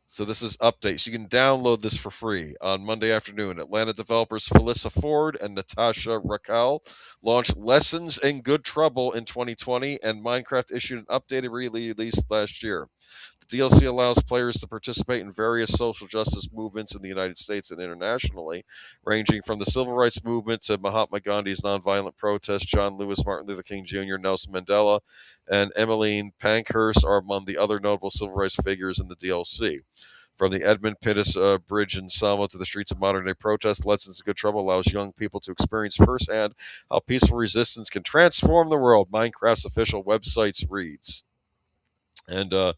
So this is updates. You can download this for free on Monday afternoon. Atlanta developers Felissa Ford and Natasha Raquel launched Lessons in Good Trouble in 2020, and Minecraft issued an updated release last year. The DLC allows players to participate in various social justice movements in the United States and internationally, ranging from the civil rights movement to Mahatma Gandhi's nonviolent protest. John Lewis, Martin Luther King Jr., Nelson Mandela, and Emmeline Pankhurst are among the other notable civil rights figures in the DLC. From the Edmund Pettus Bridge in Selma to the streets of modern-day protest, Lessons in Good Trouble allows young people to experience firsthand how peaceful resistance can transform the world, Minecraft's official website reads. And the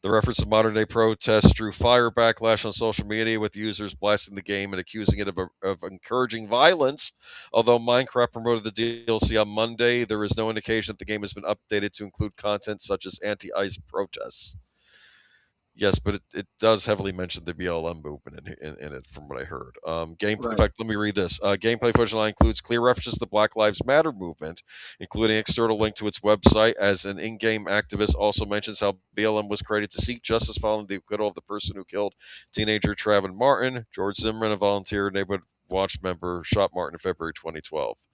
reference to modern-day protests drew fire backlash on social media, with users blasting the game and accusing it of encouraging violence. Although Minecraft promoted the DLC on Monday, there is no indication that the game has been updated to include content such as anti-ICE protests. Yes, but it does heavily mention the BLM movement in it, from what I heard. Gameplay. Right. In fact, let me read this. Gameplay footage line includes clear references to the Black Lives Matter movement, including an external link to its website, as an in-game activist also mentions how BLM was created to seek justice following the acquittal of the person who killed teenager Trayvon Martin. George Zimmerman, a volunteer neighborhood watch member, shot Martin in February 2012.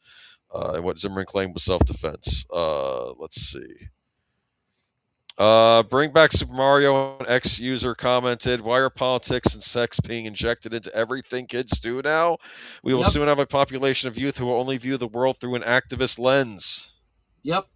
And what Zimmerman claimed was self-defense. Let's see. Bring back Super Mario. An ex-user commented, "Why are politics and sex being injected into everything kids do now? We will soon have a population of youth who will only view the world through an activist lens." Yep.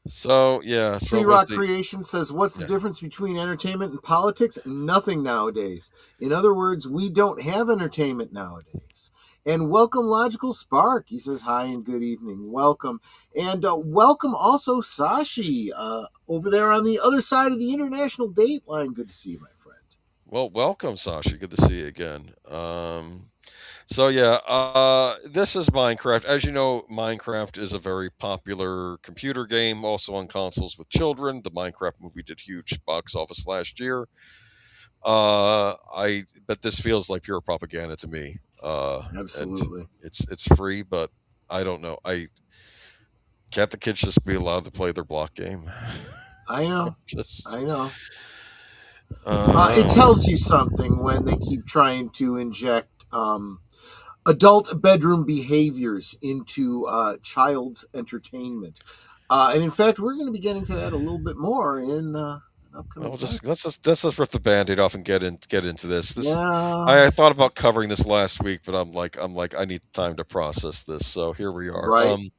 So, yeah. Tree Rock Creation says, what's the difference between entertainment and politics? Nothing nowadays. In other words, we don't have entertainment nowadays. And welcome Logical Spark. He says hi and good evening. Welcome. And welcome also Sashi over there on the other side of the international date line. Good to see you, my friend. Well, welcome, Sashi. Good to see you again. So, yeah, this is Minecraft. As you know, Minecraft is a very popular computer game, also on consoles with children. The Minecraft movie did huge box office last year. But this feels like pure propaganda to me. Absolutely. It's free, but I don't know. Can't the kids just be allowed to play their block game? I know. I know. It tells you something when they keep trying to inject adult bedroom behaviors into child's entertainment. And in fact, we're going to be getting to that a little bit more in upcoming. Well, let's just rip the Band-Aid off and get into this. Yeah. I thought about covering this last week, but I'm like I need time to process this. So here we are. Right.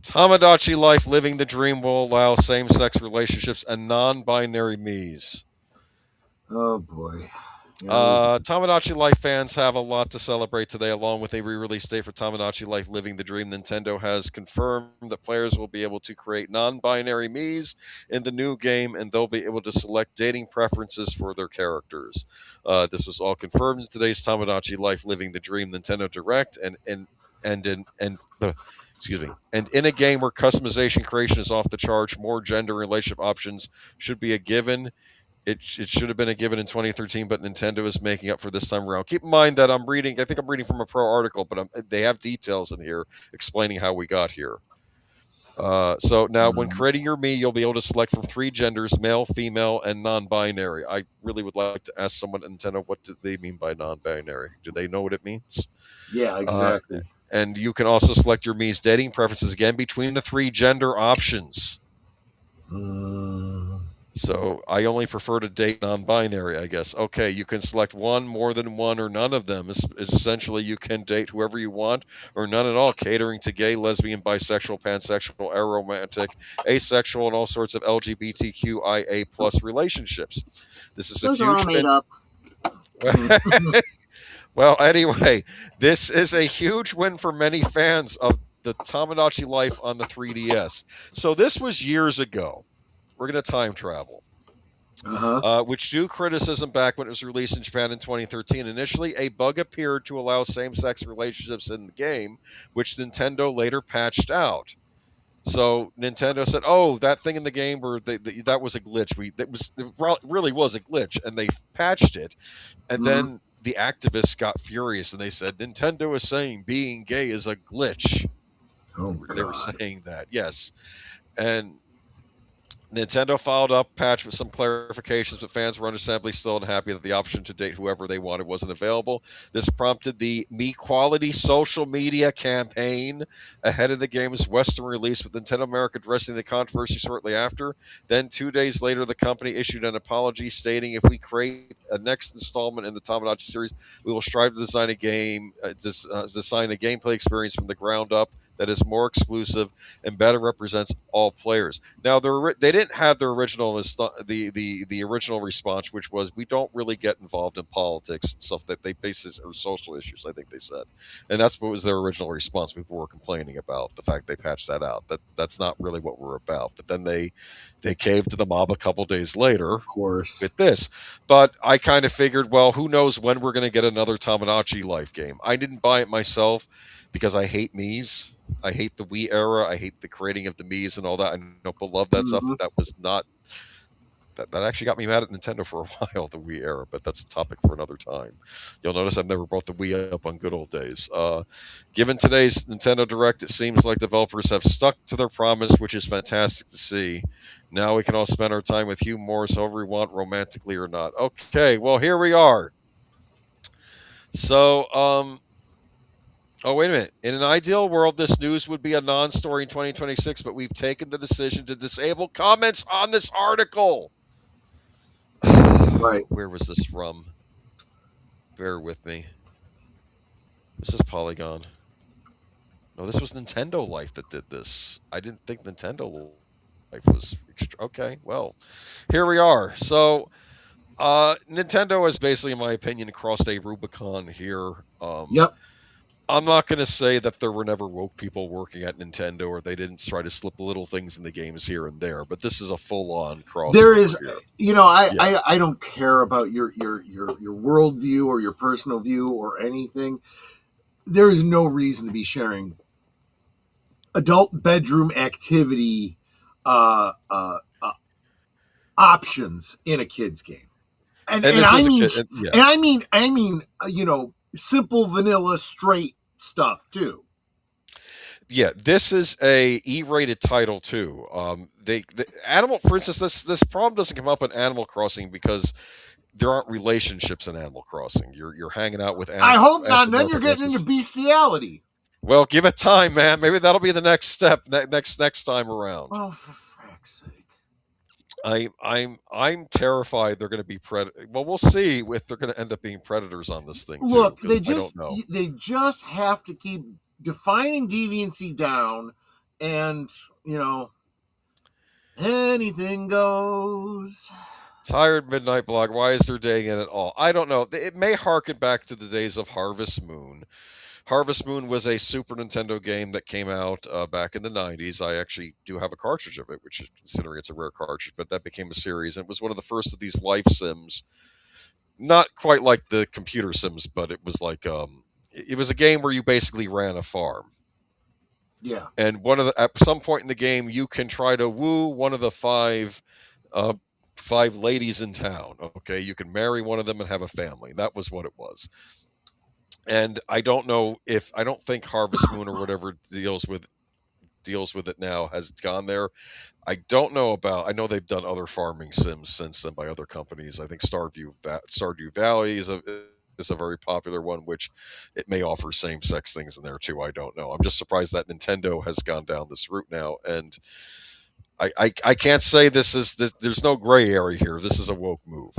Tamagotchi Life Living the Dream will allow same-sex relationships and non-binary me's. Oh boy. Tamagotchi Life fans have a lot to celebrate today, along with a re-release date for Tamagotchi Life Living the Dream. Nintendo has confirmed that players will be able to create non-binary me's in the new game, and they'll be able to select dating preferences for their characters. This was all confirmed in today's Tamagotchi Life Living the Dream Nintendo Direct, and in a game where customization creation is off the charts, more gender relationship options should be a given. It should have been a given in 2013, but Nintendo is making up for this time around. Keep in mind that I think I'm reading from a pro article, but they have details in here explaining how we got here. So now when creating your me, you'll be able to select from 3 genders, male, female, and non-binary. I really would like to ask someone at Nintendo, what do they mean by non-binary? Do they know what it means? Yeah, exactly. And you can also select your me's dating preferences, again, between the 3 gender options. So I only prefer to date non-binary, I guess. Okay, you can select one, more than one, or none of them. Essentially, you can date whoever you want, or none at all, catering to gay, lesbian, bisexual, pansexual, aromantic, asexual, and all sorts of LGBTQIA+ relationships. This is Those are all made up. Well, anyway, this is a huge win for many fans of the Tamagotchi Life on the 3DS. So this was years ago. We're going to time travel, which drew criticism back when it was released in Japan in 2013. Initially, a bug appeared to allow same-sex relationships in the game, which Nintendo later patched out. So Nintendo said, "Oh, that thing in the game where that was a glitch. It really was a glitch," and they patched it. And then the activists got furious and they said, "Nintendo is saying being gay is a glitch." Oh, they were saying that, yes, and Nintendo followed up patch with some clarifications, but fans were understandably still unhappy that the option to date whoever they wanted wasn't available. This prompted the MeQuality social media campaign ahead of the game's Western release, with Nintendo America addressing the controversy shortly after. Then 2 days later, the company issued an apology stating, "If we create a next installment in the Tamagotchi series, we will strive to design a gameplay experience from the ground up that is more exclusive and better represents all players." Now, they didn't have their original the original response, which was, "We don't really get involved in politics and stuff that they bases or social issues." I think they said, and that's what was their original response. People were complaining about the fact they patched that out. That's not really what we're about. But then they caved to the mob a couple days later, of course, with this. But I kind of figured, well, who knows when we're going to get another Tamagotchi Life game. I didn't buy it myself because I hate me's. I hate the Wii era. I hate the creating of the me's and all that. I know people love that stuff. That was not... That actually got me mad at Nintendo for a while, the Wii era, but that's a topic for another time. You'll notice I've never brought the Wii up on good old days. Given today's Nintendo Direct, it seems like developers have stuck to their promise, which is fantastic to see. Now we can all spend our time with Hugh Morris however we want, romantically or not. Okay, well, here we are. So, oh, wait a minute. In an ideal world, this news would be a non-story in 2026, but we've taken the decision to disable comments on this article. Right. Where was this from? Bear with me. This is Polygon. No, this was Nintendo Life that did this. I didn't think Nintendo Life was... Okay, well, here we are. So, Nintendo has basically, in my opinion, crossed a Rubicon here. Yep. I'm not going to say that there were never woke people working at Nintendo or they didn't try to slip little things in the games here and there, but this is a full-on crossover. There is, here. I don't care about your worldview or your personal view or anything. There is no reason to be sharing adult bedroom activity options in a kid's game. And I mean, simple, vanilla, straight stuff too. Yeah, this is a E-rated title too. The Animal, for instance, this problem doesn't come up in Animal Crossing because there aren't relationships in Animal Crossing. You're hanging out with animals. I hope not. And then you're getting into bestiality. Well, give it time, man. Maybe that'll be the next step next time around. Oh, for frack's sake! I'm terrified they're going to be Well, we'll see if they're going to end up being predators on this thing. Look, too, they just have to keep defining deviancy down, and anything goes. Tired Midnight Blog. Why is there day in it all? I don't know. It may harken back to the days of Harvest Moon. Harvest Moon was a Super Nintendo game that came out back in the 90s. I actually do have a cartridge of it, which is considering it's a rare cartridge, but that became a series. And it was one of the first of these life sims. Not quite like the computer sims, but it was like it was a game where you basically ran a farm. Yeah. And at some point in the game, you can try to woo one of the five ladies in town. Okay, you can marry one of them and have a family. That was what it was. And I don't think Harvest Moon or whatever deals with it now has gone there. I know they've done other farming sims since then by other companies. I think Stardew Valley is a very popular one, which it may offer same-sex things in there too. I don't know. I'm just surprised that Nintendo has gone down this route now, and I can't say there's no gray area here. This is a woke move.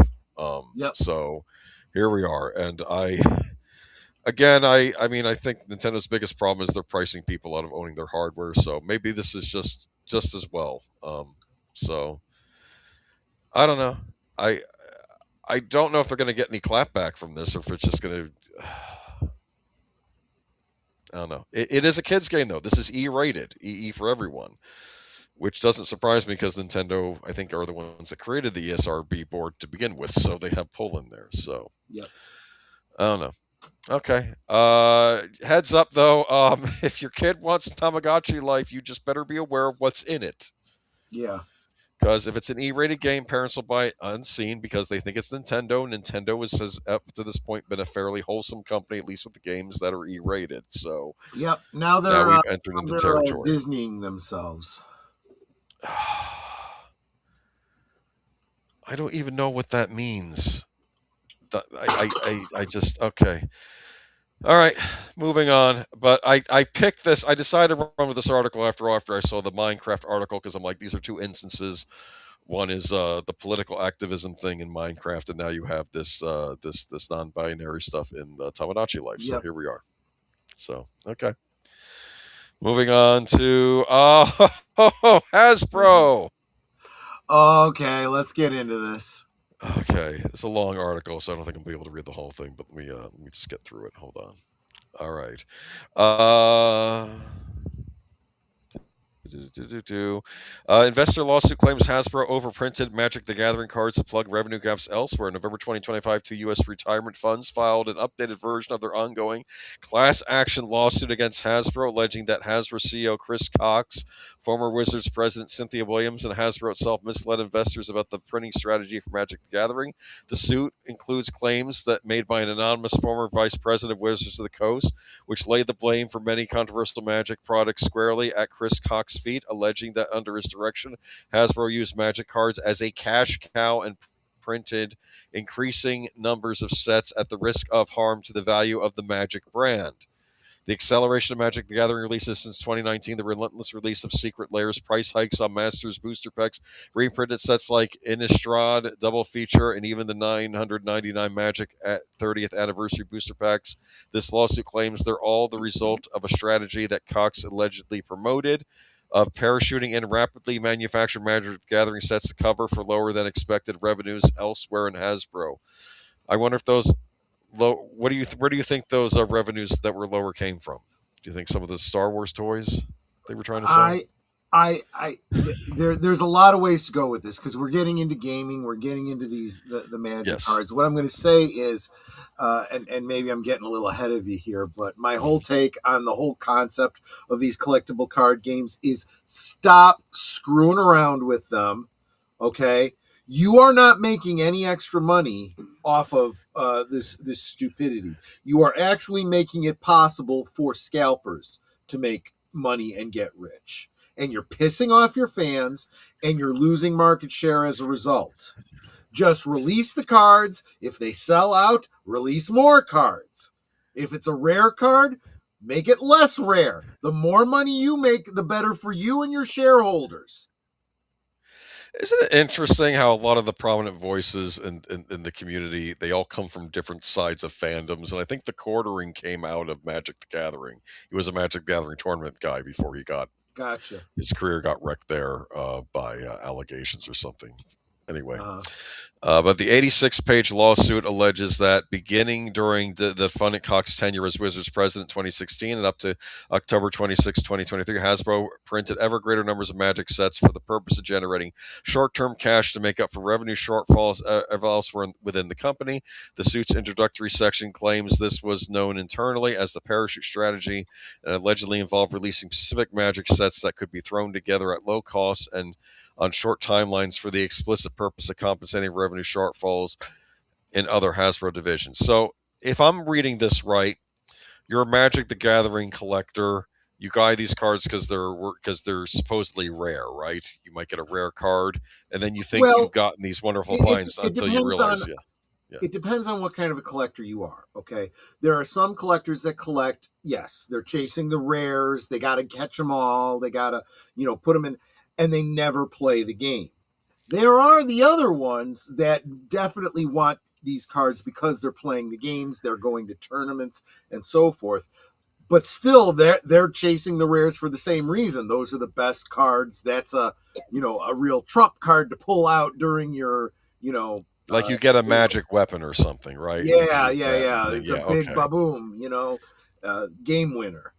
Yep. So here we are, and I think Nintendo's biggest problem is they're pricing people out of owning their hardware. So maybe this is just as well. So I don't know. I don't know if they're going to get any clapback from this, or if it's just going to. I don't know. It is a kids game though. This is E-rated, EE for everyone, which doesn't surprise me because Nintendo, I think, are the ones that created the ESRB board to begin with, so they have pull in there. So yep. I don't know. Okay. Heads up though, if your kid wants Tamagotchi life, you just better be aware of what's in it. Yeah. Because if it's an E-rated game, parents will buy it unseen because they think it's Nintendo. Nintendo has up to this point been a fairly wholesome company, at least with the games that are E-rated. So yep. Now they're we've entered into territory. Disneying themselves. I don't even know what that means. I just okay. All right, moving on. But I picked this. I decided to run with this article after I saw the Minecraft article because I'm like, these are two instances. One is the political activism thing in Minecraft, and now you have this non-binary stuff in the Tamagotchi life. So here we are. So okay, moving on to Hasbro. Okay, let's get into this. Okay, it's a long article, so I don't think I'll be able to read the whole thing, but let me just get through it. Hold on. All right. Investor lawsuit claims Hasbro overprinted Magic the Gathering cards to plug revenue gaps elsewhere. In November 2025, two U.S. retirement funds filed an updated version of their ongoing class action lawsuit against Hasbro, alleging that Hasbro CEO Chris Cox, former Wizards president Cynthia Williams, and Hasbro itself misled investors about the printing strategy for Magic the Gathering. The suit includes claims that made by an anonymous former vice president of Wizards of the Coast, which laid the blame for many controversial Magic products squarely at Chris Cox's feet, alleging that under his direction, Hasbro used Magic cards as a cash cow and printed increasing numbers of sets at the risk of harm to the value of the Magic brand. The acceleration of Magic the Gathering releases since 2019, the relentless release of Secret Layers, price hikes on Masters booster packs, reprinted sets like Innistrad Double Feature, and even the $999 Magic at 30th Anniversary booster packs. This lawsuit claims they're all the result of a strategy that Cox allegedly promoted of parachuting in rapidly manufactured Magic the Gathering sets to cover for lower than expected revenues elsewhere in Hasbro. I wonder if those where do you think those revenues that were lower came from? Do you think some of the Star Wars toys they were trying to sell? There's a lot of ways to go with this because we're getting into gaming, we're getting into the Magic cards. What I'm going to say is, and maybe I'm getting a little ahead of you here, but my whole take on the whole concept of these collectible card games is stop screwing around with them. Okay. You are not making any extra money off of this stupidity. You are actually making it possible for scalpers to make money and get rich. And you're pissing off your fans, and you're losing market share as a result. Just release the cards. If they sell out, release more cards. If it's a rare card, make it less rare. The more money you make, the better for you and your shareholders. Isn't it interesting how a lot of the prominent voices in the community, they all come from different sides of fandoms? And I think the quartering came out of Magic the Gathering. He was a Magic the Gathering tournament guy before he got Gotcha. his career got wrecked there by allegations or something. Anyway, but the 86-page lawsuit alleges that beginning during the Fun Cox tenure as Wizards president 2016 and up to October 26, 2023, Hasbro printed ever greater numbers of Magic sets for the purpose of generating short-term cash to make up for revenue shortfalls elsewhere within the company. The suit's introductory section claims this was known internally as the parachute strategy and allegedly involved releasing specific Magic sets that could be thrown together at low cost and on short timelines for the explicit purpose of compensating revenue shortfalls in other Hasbro divisions. So if I'm reading this right, you're a Magic the Gathering collector. You buy these cards because they're supposedly rare, right? You might get a rare card, and then you think you've gotten these wonderful finds until you realize, It depends on what kind of a collector you are, okay? There are some collectors that collect, yes, they're chasing the rares. They got to catch them all. They got to, put them in, and they never play the game. There are the other ones that definitely want these cards because they're playing the games, they're going to tournaments and so forth. But still, they're chasing the rares for the same reason. Those are the best cards. That's a real trump card to pull out during your, like you get a magic weapon or something, right? Yeah. It's a big baboom, game winner.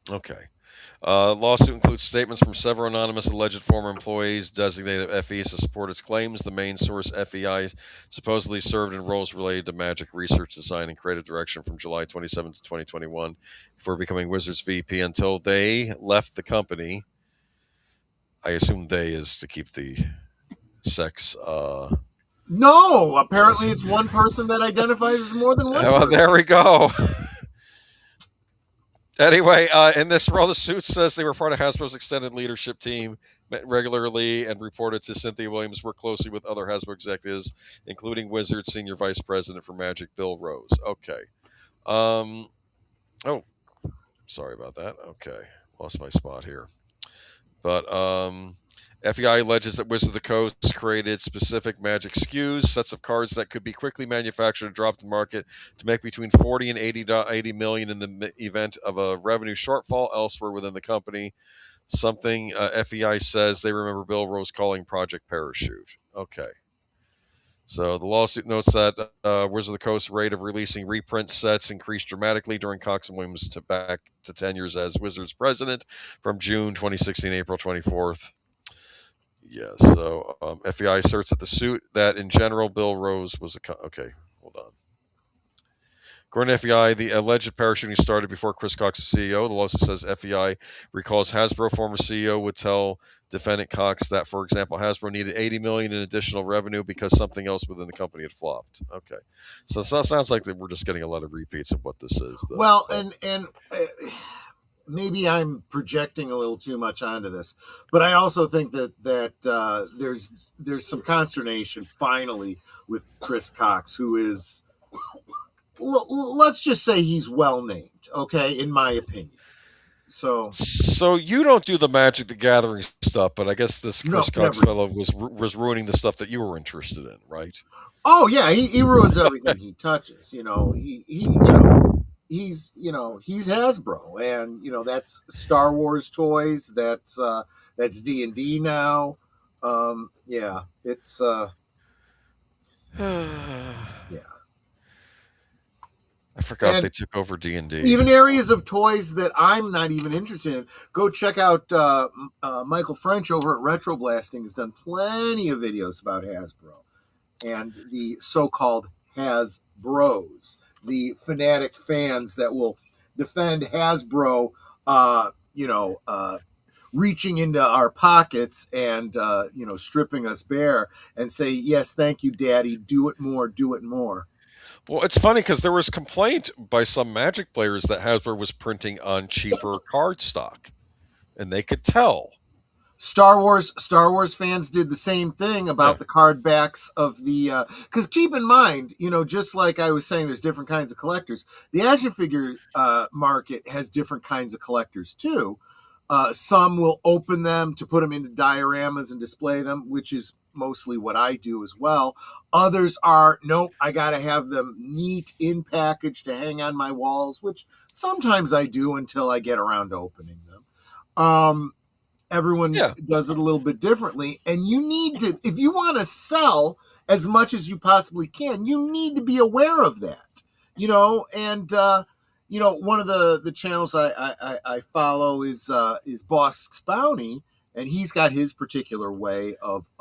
Okay. Lawsuit includes statements from several anonymous alleged former employees designated FEs to support its claims. The main source, FEI, supposedly served in roles related to Magic research, design, and creative direction from July 27 to 2021 before becoming Wizards VP until they left the company. I assume they is to keep the sex. No, apparently it's one person that identifies as more than one. Well, there we go. Anyway, in this role, the suit says they were part of Hasbro's extended leadership team, met regularly and reported to Cynthia Williams, worked closely with other Hasbro executives, including Wizards Senior Vice President for Magic, Bill Rose. Okay. Oh, sorry about that. Okay. Lost my spot here. But FEI alleges that Wizards of the Coast created specific Magic SKUs, sets of cards that could be quickly manufactured and dropped to market to make between 40 and 80 million in the event of a revenue shortfall elsewhere within the company. Something FEI says they remember Bill Rose calling Project Parachute. Okay. So the lawsuit notes that Wizards of the Coast rate of releasing reprint sets increased dramatically during Cox and Williams back to tenures as Wizards president from June 2016, April 24th. Yes, so FEI asserts that the suit that in general Bill Rose was okay, hold on. According to FEI, the alleged parachuting started before Chris Cox was CEO. The lawsuit says FEI recalls Hasbro former CEO would tell defendant Cox that, for example, Hasbro needed $80 million in additional revenue because something else within the company had flopped. Okay, so it sounds like that we're just getting a lot of repeats of what this is. Though. Well, and maybe I'm projecting a little too much onto this, but I also think that there's some consternation finally with Chris Cox, who is, let's just say he's well named, okay, in my opinion. So you don't do the Magic the Gathering stuff, but I guess this Chris Cox fellow was ruining the stuff that you were interested in, right? Oh yeah, he ruins everything he touches. He's Hasbro, and that's Star Wars toys. That's D&D now. Yeah, it's yeah. I forgot they took over D&D. Even areas of toys that I'm not even interested in. Go check out Michael French over at Retro Blasting has done plenty of videos about Hasbro and the so-called Hasbros, the fanatic fans that will defend Hasbro, reaching into our pockets and, stripping us bare and say, yes, thank you, Daddy. Do it more. Do it more. Well, it's funny because there was complaint by some Magic players that Hasbro was printing on cheaper card stock, and they could tell. Star Wars fans did the same thing about the card backs of the. Because keep in mind, just like I was saying, there's different kinds of collectors. The action figure market has different kinds of collectors too. Some will open them to put them into dioramas and display them, which is mostly what I do as well. Others are, nope, I got to have them neat in package to hang on my walls, which sometimes I do until I get around to opening them. Everyone does it a little bit differently. And you need to, if you want to sell as much as you possibly can, you need to be aware of that, and, one of the channels I follow is Bosk's Bounty, and he's got his particular way of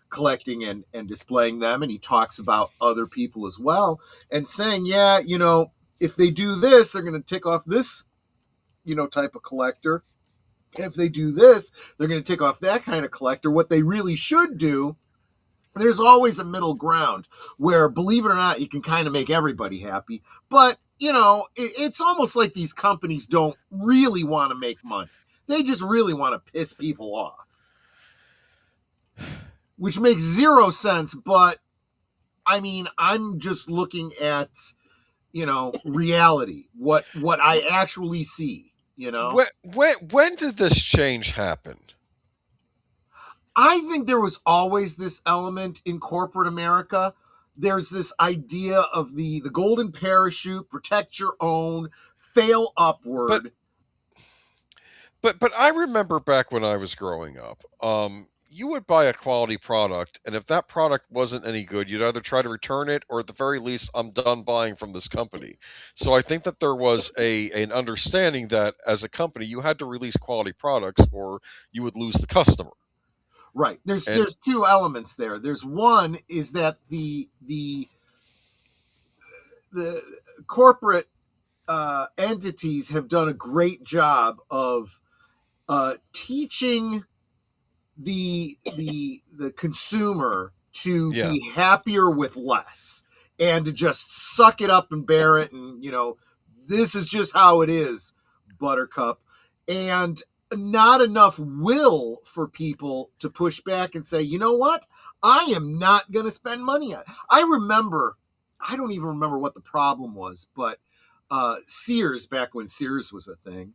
collecting and displaying them, and he talks about other people as well, and saying, if they do this, they're going to tick off this, type of collector. If they do this, they're going to tick off that kind of collector. What they really should do, there's always a middle ground where, believe it or not, you can kind of make everybody happy. But, it's almost like these companies don't really want to make money. They just really want to piss people off, which makes zero sense. But, I mean, I'm just looking at, reality, what I actually see, When did this change happen? I think there was always this element in corporate America. There's this idea of the golden parachute, protect your own, fail upward. But I remember back when I was growing up, you would buy a quality product, and if that product wasn't any good, you'd either try to return it, or at the very least, I'm done buying from this company. So I think that there was an understanding that as a company, you had to release quality products, or you would lose the customer. Right. There's two elements there. There's one is that the corporate entities have done a great job of teaching the consumer to be happier with less, and to just suck it up and bear it, and this is just how it is, Buttercup. And not enough will for people to push back and say, you know what? I am not going to spend money on. I don't even remember what the problem was, but Sears, back when Sears was a thing,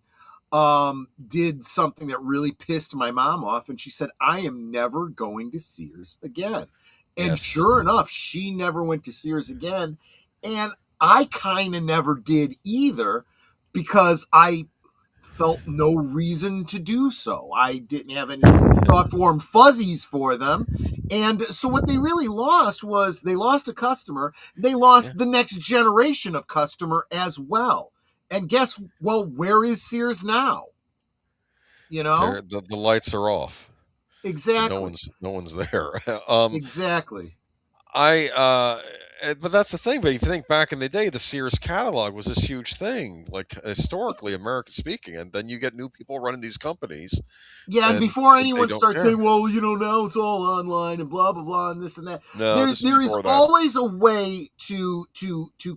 did something that really pissed my mom off. And she said, I am never going to Sears again. And sure enough, she never went to Sears again. And I kind of never did either, because I felt no reason to do so. I didn't have any soft, warm fuzzies for them. And so what they really lost was they lost a customer. They lost the next generation of customer as well. And where is Sears now? The lights are off. Exactly. No one's there. Exactly. But that's the thing. But if you think back in the day, the Sears catalog was this huge thing, like historically, American speaking. And then you get new people running these companies. Yeah, and before anyone starts saying, well, now it's all online and blah, blah, blah, and this and that. No, there is always a way to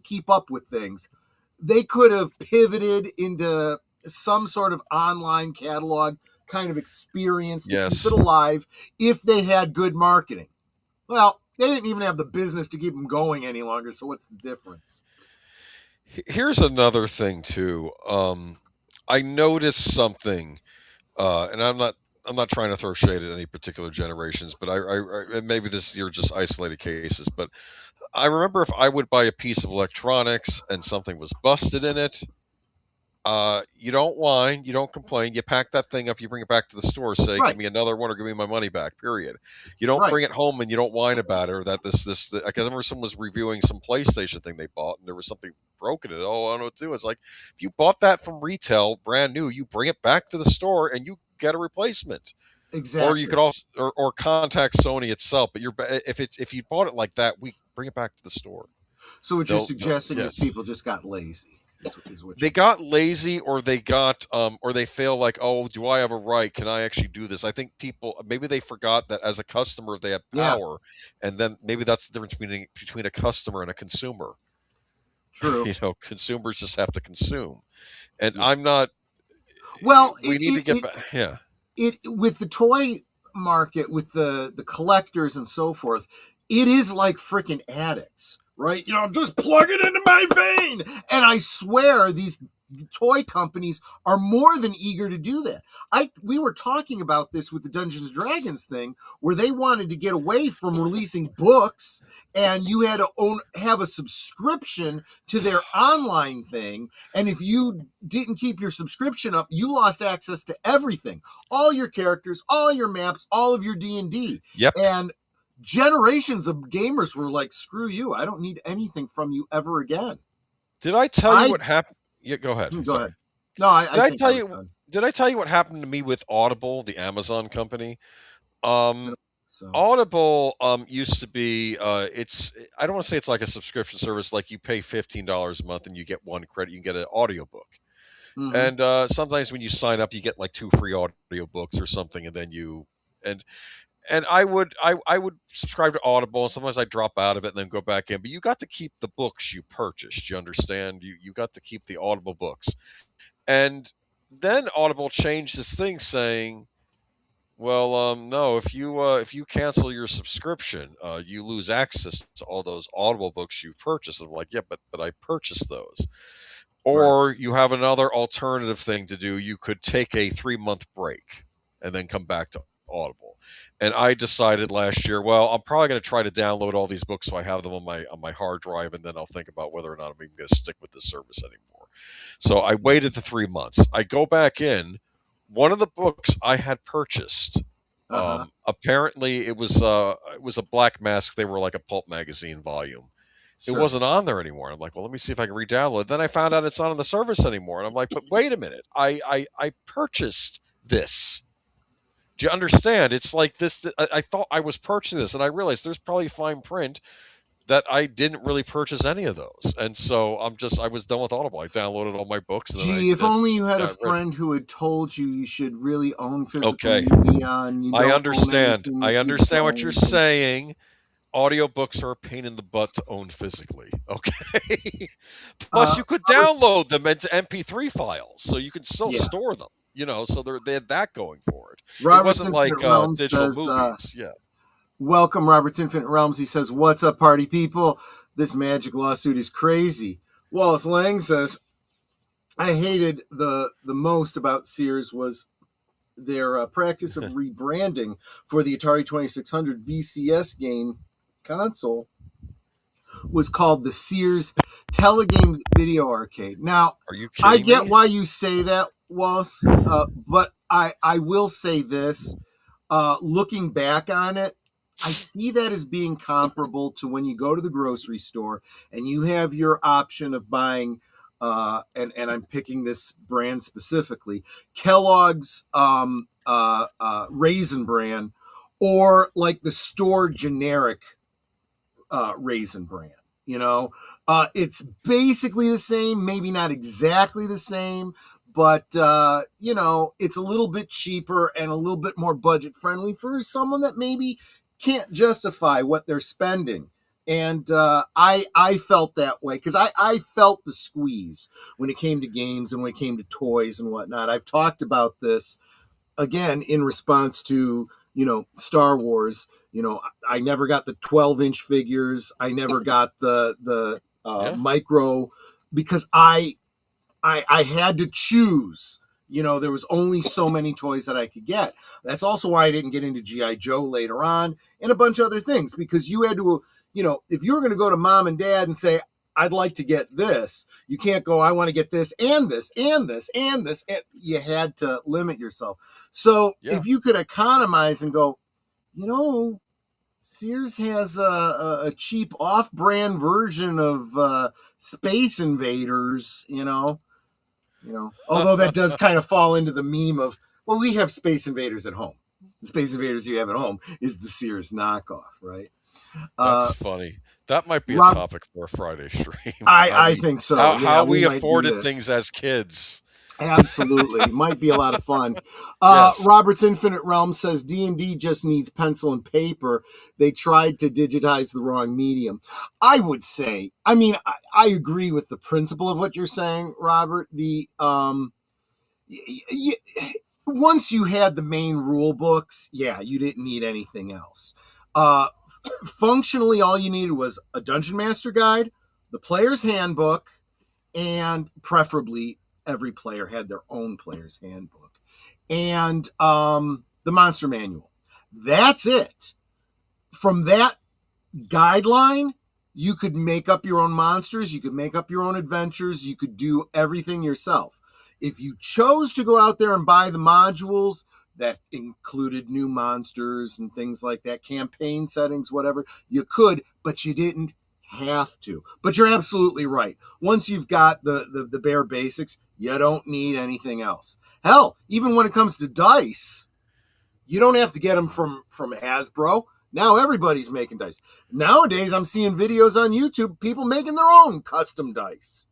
keep up with things. They could have pivoted into some sort of online catalog kind of experience to keep it alive if they had good marketing. Well, they didn't even have the business to keep them going any longer, so what's the difference? Here's another thing too. I noticed something, and I'm not trying to throw shade at any particular generations, but I maybe you're just isolated cases, but I remember if I would buy a piece of electronics and something was busted in it, you don't whine, you don't complain, you pack that thing up, you bring it back to the store, say, give me another one or give me my money back, period. You don't bring it home and you don't whine about it, or that I remember someone was reviewing some PlayStation thing they bought and there was something broken in it. Oh, I don't know what to do. It's like, if you bought that from retail, brand new, you bring it back to the store and you get a replacement. Exactly. Or you could also, or contact Sony itself. But if you bought it like that, we bring it back to the store. So what you're suggesting is people just got lazy. They got lazy, or they got, or they feel like, oh, do I have a right? Can I actually do this? I think people, maybe they forgot that as a customer they have power, and then maybe that's the difference between a customer and a consumer. True. Consumers just have to consume, and I'm not. Well, we need to get back. Yeah. With the toy market, with the collectors and so forth, it is like freaking addicts, right? Just plug it into my vein. And I swear these toy companies are more than eager to do that. We were talking about this with the Dungeons & Dragons thing, where they wanted to get away from releasing books, and you had to have a subscription to their online thing. And if you didn't keep your subscription up, you lost access to everything, all your characters, all your maps, all of your D&D. Yep. And generations of gamers were like, screw you, I don't need anything from you ever again. Did I tell you what happened? Yeah, go ahead. Go ahead. No, Did I tell you what happened to me with Audible, the Amazon company? So. Audible used to be I don't want to say it's like a subscription service, like you pay $15 a month and you get one credit, you can get an audiobook. Mm-hmm. And sometimes when you sign up, you get like 2 free audiobooks or something, and then and I would subscribe to Audible, and sometimes I drop out of it and then go back in. But you got to keep the books you purchased. You understand? You got to keep the Audible books. And then Audible changed this thing saying, well, no, if you cancel your subscription, you lose access to all those Audible books you purchased. I'm like, yeah, but I purchased those. Or you have another alternative thing to do. You could take a 3-month break and then come back to Audible. And I decided last year, well, I'm probably going to try to download all these books so I have them on my hard drive, and then I'll think about whether or not I'm even going to stick with this service anymore. So I waited the 3 months. I go back in. One of the books I had purchased, apparently it was a Black Mask. They were like a pulp magazine volume. Sure. It wasn't on there anymore. I'm like, well, let me see if I can re-download it. Then I found out it's not on the service anymore. And I'm like, but wait a minute. I purchased this. Do you understand? It's like this. I thought I was purchasing this, and I realized there's probably fine print that I didn't really purchase any of those. And so I was done with Audible. I downloaded all my books. And if only you had a friend who had told you should really own physical media. I understand. I understand what you're saying. Audiobooks are a pain in the butt to own physically. Okay. Plus, you could download them into MP3 files, so you can still store them. So they had that going for it. It wasn't like digital movies. Welcome, Robert's Infinite Realms. He says, what's up, party people? This magic lawsuit is crazy. Wallace Lang says, I hated the most about Sears was their practice of rebranding for the Atari 2600 VCS game console was called the Sears Telegames Video Arcade. Now, are you kidding I get me? why you say that, Wallace, but I will say this. Looking back on it, I see that as being comparable to when you go to the grocery store and you have your option of buying, and I'm picking this brand specifically, Kellogg's Raisin Bran, or like the store generic Raisin Bran. It's basically the same, maybe not exactly the same, but it's a little bit cheaper and a little bit more budget friendly for someone that maybe can't justify what they're spending. And I felt that way because I felt the squeeze when it came to games and when it came to toys and whatnot. I've talked about this again in response to Star Wars. I never got the 12-inch figures. I never got the micro because I had to choose. There was only so many toys that I could get. That's also why I didn't get into G.I. Joe later on and a bunch of other things, because you had to, if you were going to go to mom and dad and say, I'd like to get this, you can't go, I want to get this and this and this and this. And you had to limit yourself. So if you could economize and go, Sears has a cheap off-brand version of Space Invaders, although that does kind of fall into the meme of, well, we have Space Invaders at home. The Space Invaders you have at home is the Sears knockoff, right? That's funny. That might be a topic for a Friday stream. I think so. How we afforded things as kids. Absolutely. Might be a lot of fun. Yes. Robert's Infinite Realm says D&D just needs pencil and paper. They tried to digitize the wrong medium. I would say, I agree with the principle of what you're saying, Robert. The once you had the main rule books, you didn't need anything else. Functionally, all you needed was a Dungeon Master guide, the player's handbook, and preferably every player had their own player's handbook. And the monster manual. That's it. From that guideline, you could make up your own monsters, you could make up your own adventures, you could do everything yourself. If you chose to go out there and buy the modules that included new monsters and things like that, campaign settings, whatever, you could, but you didn't have to. But you're absolutely right. Once you've got the bare basics, you don't need anything else. Hell, even when it comes to dice, you don't have to get them from Hasbro. Now everybody's making dice. Nowadays, I'm seeing videos on YouTube, people making their own custom dice.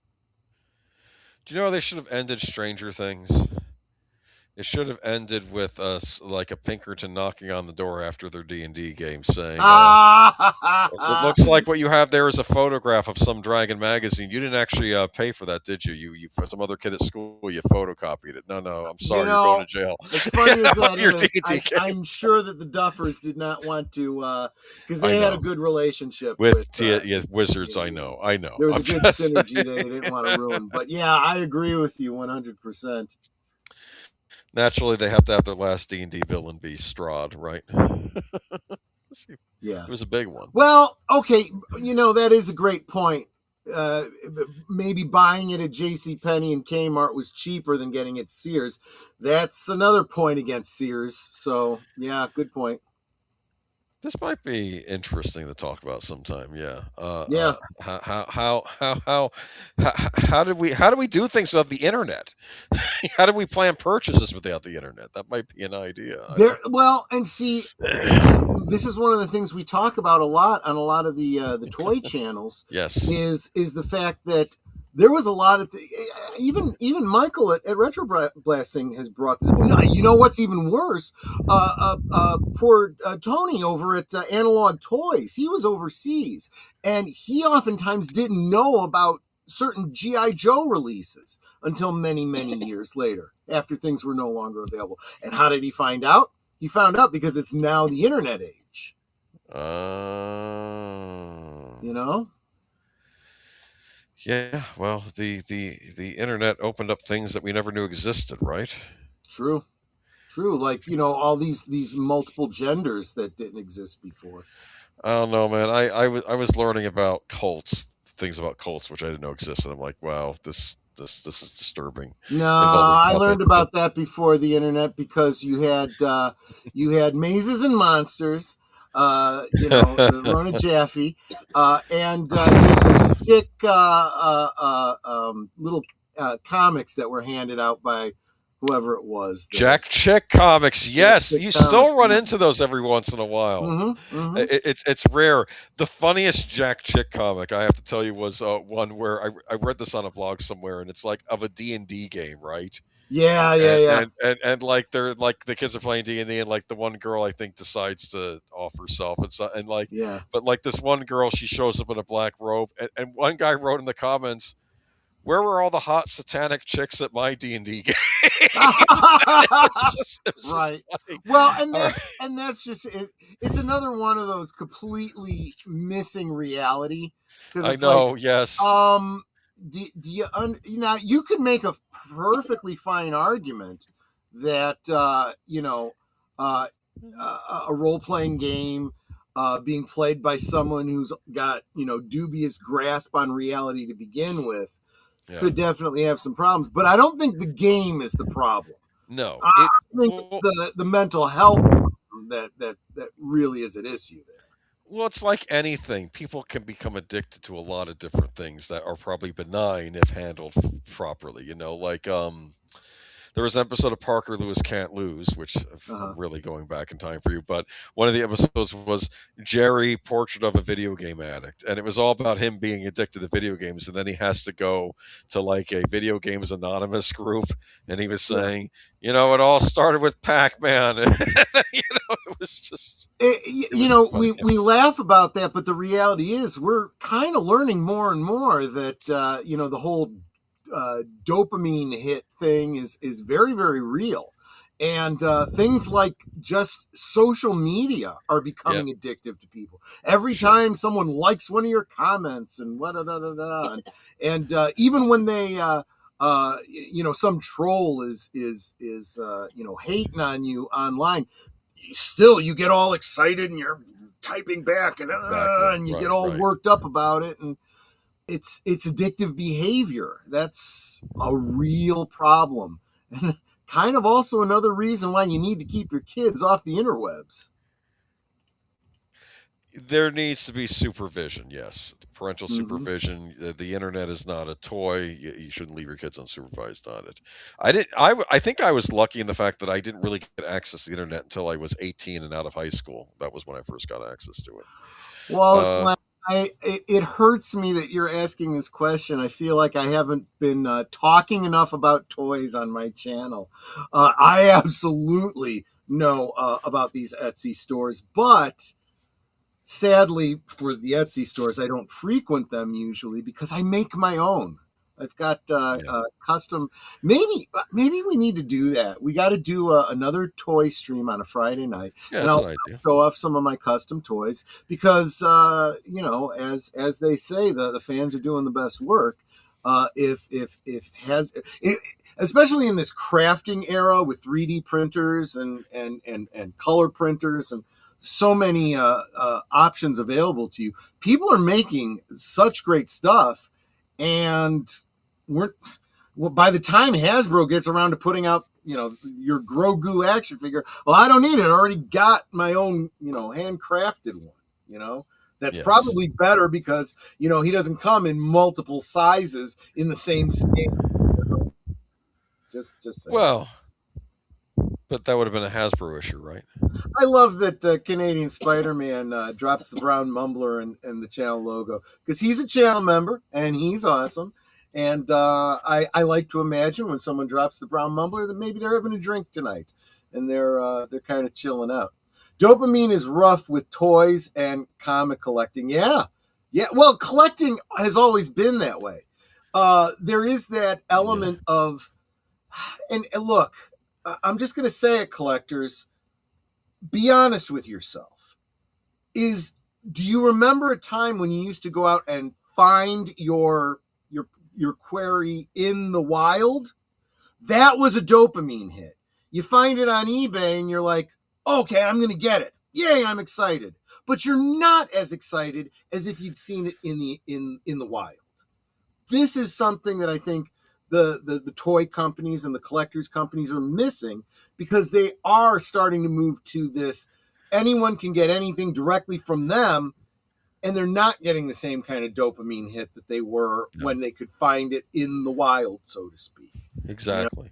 Do you know they should have ended Stranger Things? It should have ended with us like a Pinkerton knocking on the door after their D&D game saying, it looks like what you have there is a photograph of some Dragon magazine. You didn't actually pay for that, did you? You for some other kid at school, you photocopied it. No, I'm sorry, you're going to jail. As funny as that is, I'm sure that the Duffers did not want to, because they had a good relationship with Wizards. I know. There was a good synergy they didn't want to ruin. But yeah, I agree with you 100%. Naturally, they have to have their last D&D villain be Strahd, right? Yeah. It was a big one. Well, okay, that is a great point. Maybe buying it at JCPenney and Kmart was cheaper than getting it at Sears. That's another point against Sears. So, yeah, good point. This might be interesting to talk about sometime. Yeah. Yeah. How do we do things without the internet? How do we plan purchases without the internet? That might be an idea. And see, this is one of the things we talk about a lot on a lot of the toy channels. Yes. Is the fact that there was a lot of even Michael at Retro Blasting has brought this. You know what's even worse? Poor Tony over at Analog Toys. He was overseas, and he oftentimes didn't know about certain G.I. Joe releases until many, many years later, after things were no longer available. And how did he find out? He found out because it's now the internet age. Yeah, well, the internet opened up things that we never knew existed, right? True. Like, all these multiple genders that didn't exist before. I don't know, man. I was learning about things about cults, which I didn't know existed. I'm like, wow, this is disturbing. No, I learned about that before the internet because you had Mazes and Monsters. Rona Jaffe, and those chick little comics that were handed out by whoever it was. Jack Chick comics, yes, you still run into those every once in a while. Mm-hmm. It's rare. The funniest Jack Chick comic I have to tell you was one where I read this on a blog somewhere, and it's like of a D&D game, right? Yeah. And like they're like the kids are playing D&D, and like the one girl I think decides to off herself but like this one girl, she shows up in a black robe, and one guy wrote in the comments, "Where were all the hot satanic chicks at my D&D game?" It was right. Well, and that's just it. It's another one of those completely missing reality. I know. Yes. Do you you could make a perfectly fine argument that a role-playing game being played by someone who's got dubious grasp on reality to begin with could definitely have some problems, but I don't think the game is the problem. No, I think it's the mental health that really is an issue there. Well, it's like anything. People can become addicted to a lot of different things that are probably benign if handled properly. Like there was an episode of Parker Lewis Can't Lose, which I'm really going back in time for you, but one of the episodes was Jerry, Portrait of a Video Game Addict, and it was all about him being addicted to video games, and then he has to go to like a Video Games Anonymous group, and he was saying, it all started with Pac-Man, and it was just... we laugh about that, but the reality is we're kind of learning more and more that, the whole dopamine hit thing is very, very real. And things like just social media are becoming addictive to people. Every time someone likes one of your comments and and even when they some troll is hating on you online, still you get all excited and you're typing back and you get all worked up about it, and it's addictive behavior. That's a real problem, and kind of also another reason why you need to keep your kids off the interwebs. There needs to be supervision, yes. Parental supervision. The internet is not a toy. You shouldn't leave your kids unsupervised on it. I think I was lucky in the fact that I didn't really get access to the internet until I was 18 and out of high school. That was when I first got access to it. Well, it hurts me that you're asking this question. I feel like I haven't been talking enough about toys on my channel. I absolutely know about these Etsy stores, but sadly for the Etsy stores, I don't frequent them usually because I make my own. I've got custom. Maybe we need to do that. We got to do another toy stream on a Friday night, and I'll show off some of my custom toys because as they say, the fans are doing the best work. Especially in this crafting era with 3D printers and color printers and so many options available to you, people are making such great stuff, and by the time Hasbro gets around to putting out your Grogu action figure, well, I don't need it. I already got my own handcrafted one. That's probably better because he doesn't come in multiple sizes in the same scale. Just saying. Well, but that would have been a Hasbro issue, right? I love that Canadian Spider-Man drops the brown mumbler and the channel logo because he's a channel member and he's awesome. And I like to imagine when someone drops the brown mumbler that maybe they're having a drink tonight and they're kind of chilling out. Dopamine is rough with toys and comic collecting. Yeah. Well, collecting has always been that way. There is that element of, and look, I'm just going to say it, collectors, be honest with yourself. Do you remember a time when you used to go out and find your query in the wild? That was a dopamine hit. You find it on eBay and you're like, okay, I'm going to get it. Yay, I'm excited. But you're not as excited as if you'd seen it in the wild. This is something that I think the toy companies and the collectors companies are missing because they are starting to move to this. Anyone can get anything directly from them, and they're not getting the same kind of dopamine hit that they were when they could find it in the wild, so to speak. Exactly.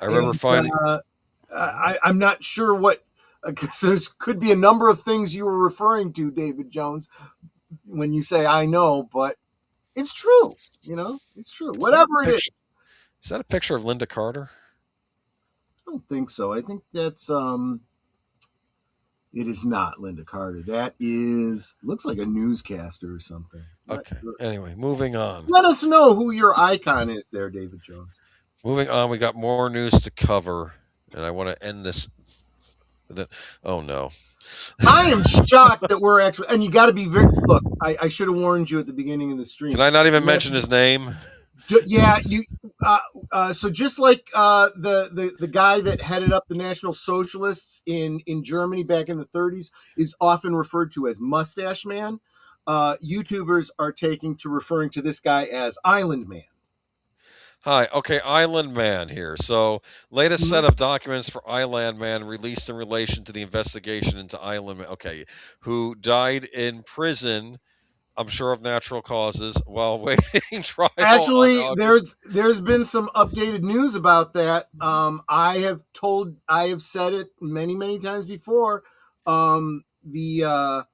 I remember finding... I'm not sure what, because there could be a number of things you were referring to, David Jones, when you say I know, but it's true. It's true. Whatever it is. Is that a picture of Linda Carter? I don't think so. I think that's it is not Linda Carter. That looks like a newscaster or something. Okay. Anyway, moving on. Let us know who your icon is there, David Jones. Moving on, we got more news to cover, and I want to end this. Oh no. I am shocked that we're actually, and you got to be very, look, I should have warned you at the beginning of the stream. Can I not even mention his name? Yeah, so just like the guy that headed up the National Socialists in Germany back in the 30s is often referred to as Mustache Man, YouTubers are taking to referring to this guy as Island Man. Hi, okay, Island Man here. So, latest set of documents for Island Man released in relation to the investigation into Island Man, who died in prison, I'm sure of natural causes, while waiting trial. Actually, there's been some updated news about that. I have said it many times before. The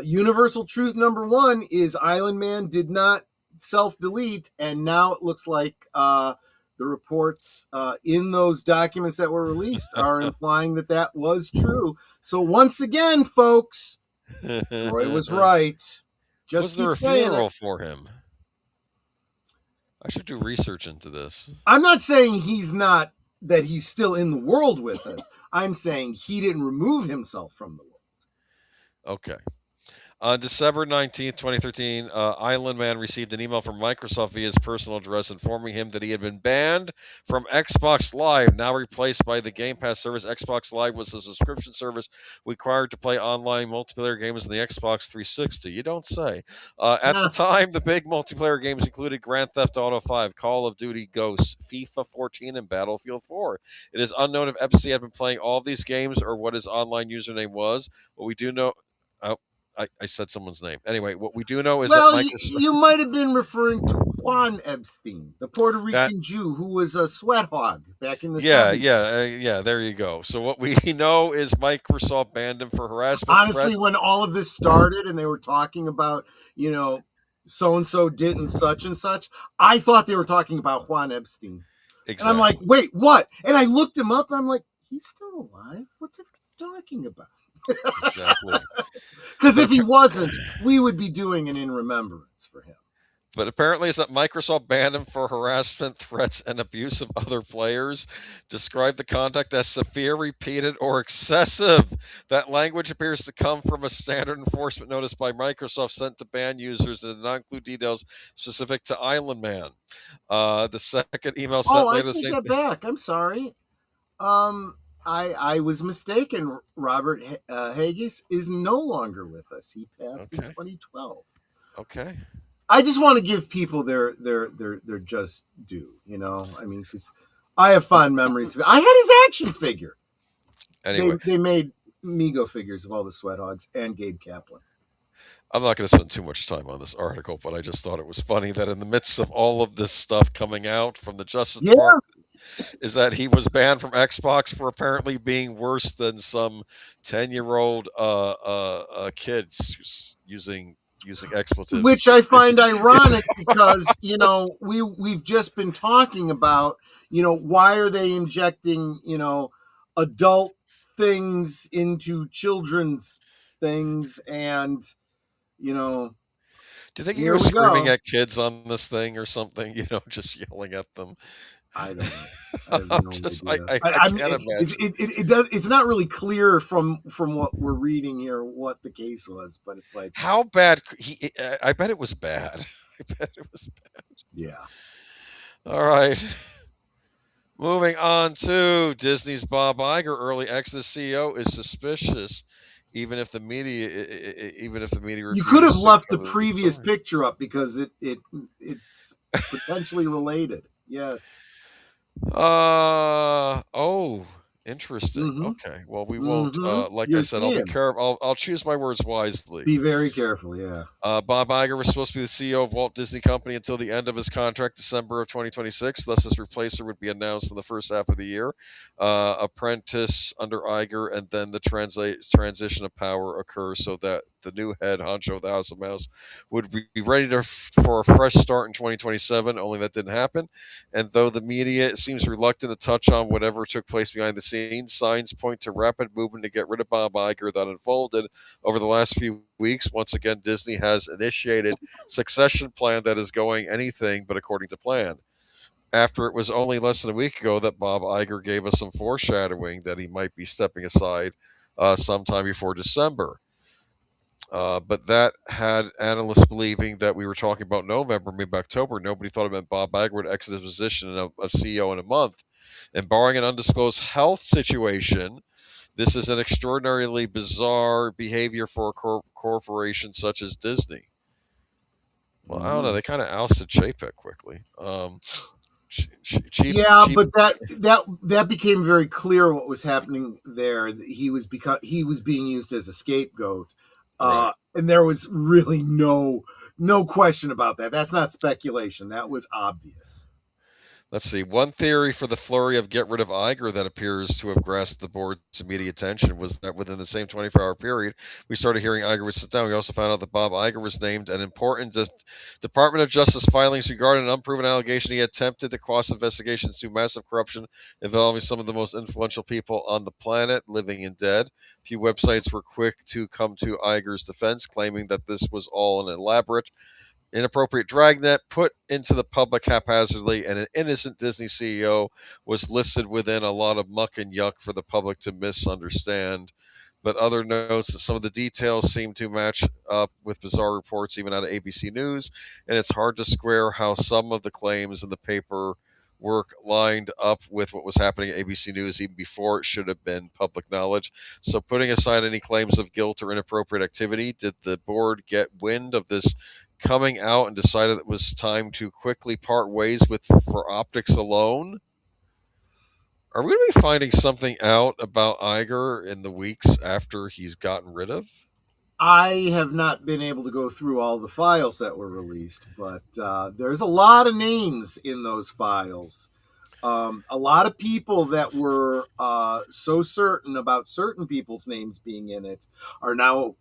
universal truth number one is Island Man did not self-delete, and now it looks like the reports in those documents that were released are implying that was true. So once again, folks, Roy was right. Was there a funeral for him? I should do research into this. I'm not saying that he's still in the world with us. I'm saying he didn't remove himself from the world. Okay. On December 19th, 2013, Island Man received an email from Microsoft via his personal address informing him that he had been banned from Xbox Live, now replaced by the Game Pass service. Xbox Live was a subscription service required to play online multiplayer games in the Xbox 360. You don't say. At the time, the big multiplayer games included Grand Theft Auto 5, Call of Duty Ghosts, FIFA 14, and Battlefield 4. It is unknown if FC had been playing all of these games or what his online username was. What we do know... I said someone's name. Anyway, what we do know is that Microsoft... you might have been referring to Juan Epstein, the Puerto Rican Jew who was a sweat hog back in the 70s. Yeah, there you go. So what we know is Microsoft banned him for harassment. Honestly, when all of this started and they were talking about, so-and-so did and such, I thought they were talking about Juan Epstein. Exactly. And I'm like, wait, what? And I looked him up and I'm like, he's still alive? What's he talking about? Exactly. Because if he wasn't, we would be doing an in remembrance for him. But apparently it's that Microsoft banned him for harassment, threats, and abuse of other players. Described the conduct as severe, repeated, or excessive. That language appears to come from a standard enforcement notice by Microsoft sent to ban users and did not include details specific to Island Man. The second email sent later the same... I take that back. I'm sorry. I was mistaken. Robert Haggis is no longer with us. He passed in 2012. Okay. I just want to give people their just due, I mean, because I have fond memories of it. I had his action figure. Anyway. They made Mego figures of all the Sweat Hogs and Gabe Kaplan. I'm not going to spend too much time on this article, but I just thought it was funny that in the midst of all of this stuff coming out from the Justice Department, is that he was banned from Xbox for apparently being worse than some 10-year-old kids using expletives. Which I find ironic because, we've just been talking about, why are they injecting, adult things into children's things and, Do you think you were screaming at kids on this thing or something, just yelling at them? I don't know. I can't imagine. It's not really clear from what we're reading here what the case was, but it's like how bad. I bet it was bad. Yeah. All right. Moving on to Disney's Bob Iger, early Exodus CEO, is suspicious. Even if the media you could have left the previous picture up because it's potentially related. Yes. Interesting. Mm-hmm. Okay. Well, we won't. Like I said, I'll be careful. I'll choose my words wisely. Be very careful. Yeah. Bob Iger was supposed to be the CEO of Walt Disney Company until the end of his contract, December of 2026. Thus, his replacer would be announced in the first half of the year. Apprentice under Iger, and then the transition of power occurs so that the new head honcho of the House of Mouse would be ready for a fresh start in 2027. Only that didn't happen. And though the media seems reluctant to touch on whatever took place behind the scenes, signs point to rapid movement to get rid of Bob Iger that unfolded over the last few weeks. Once again, Disney has initiated succession plan that is going anything but according to plan. After it was only less than a week ago that Bob Iger gave us some foreshadowing that he might be stepping aside sometime before December. But that had analysts believing that we were talking about November, maybe October. Nobody thought it meant Bob Iger would exit his position of CEO in a month. And barring an undisclosed health situation, this is an extraordinarily bizarre behavior for a corporation such as Disney. Well, I don't know. They kind of ousted Chapek quickly. But that became very clear what was happening there. He was being used as a scapegoat. Right. And there was really no question about that. That's not speculation. That was obvious. Let's see. One theory for the flurry of get rid of Iger that appears to have grasped the board's immediate attention was that within the same 24-hour period, we started hearing Iger would sit down. We also found out that Bob Iger was named an important Department of Justice filings regarding an unproven allegation he attempted to quash investigations into massive corruption involving some of the most influential people on the planet, living and dead. A few websites were quick to come to Iger's defense, claiming that this was all an elaborate, inappropriate dragnet put into the public haphazardly, and an innocent Disney CEO was listed within a lot of muck and yuck for the public to misunderstand. but other notes that some of the details seem to match up with bizarre reports even out of ABC News, and it's hard to square how some of the claims in the paperwork lined up with what was happening at ABC News even before it should have been public knowledge. So putting aside any claims of guilt or inappropriate activity, did the board get wind of this coming out and decided it was time to quickly part ways with for optics alone? Are we going to be finding something out about Iger in the weeks after he's gotten rid of? I have not been able to go through all the files that were released, but there's a lot of names in those files. A lot of people that were so certain about certain people's names being in it are now,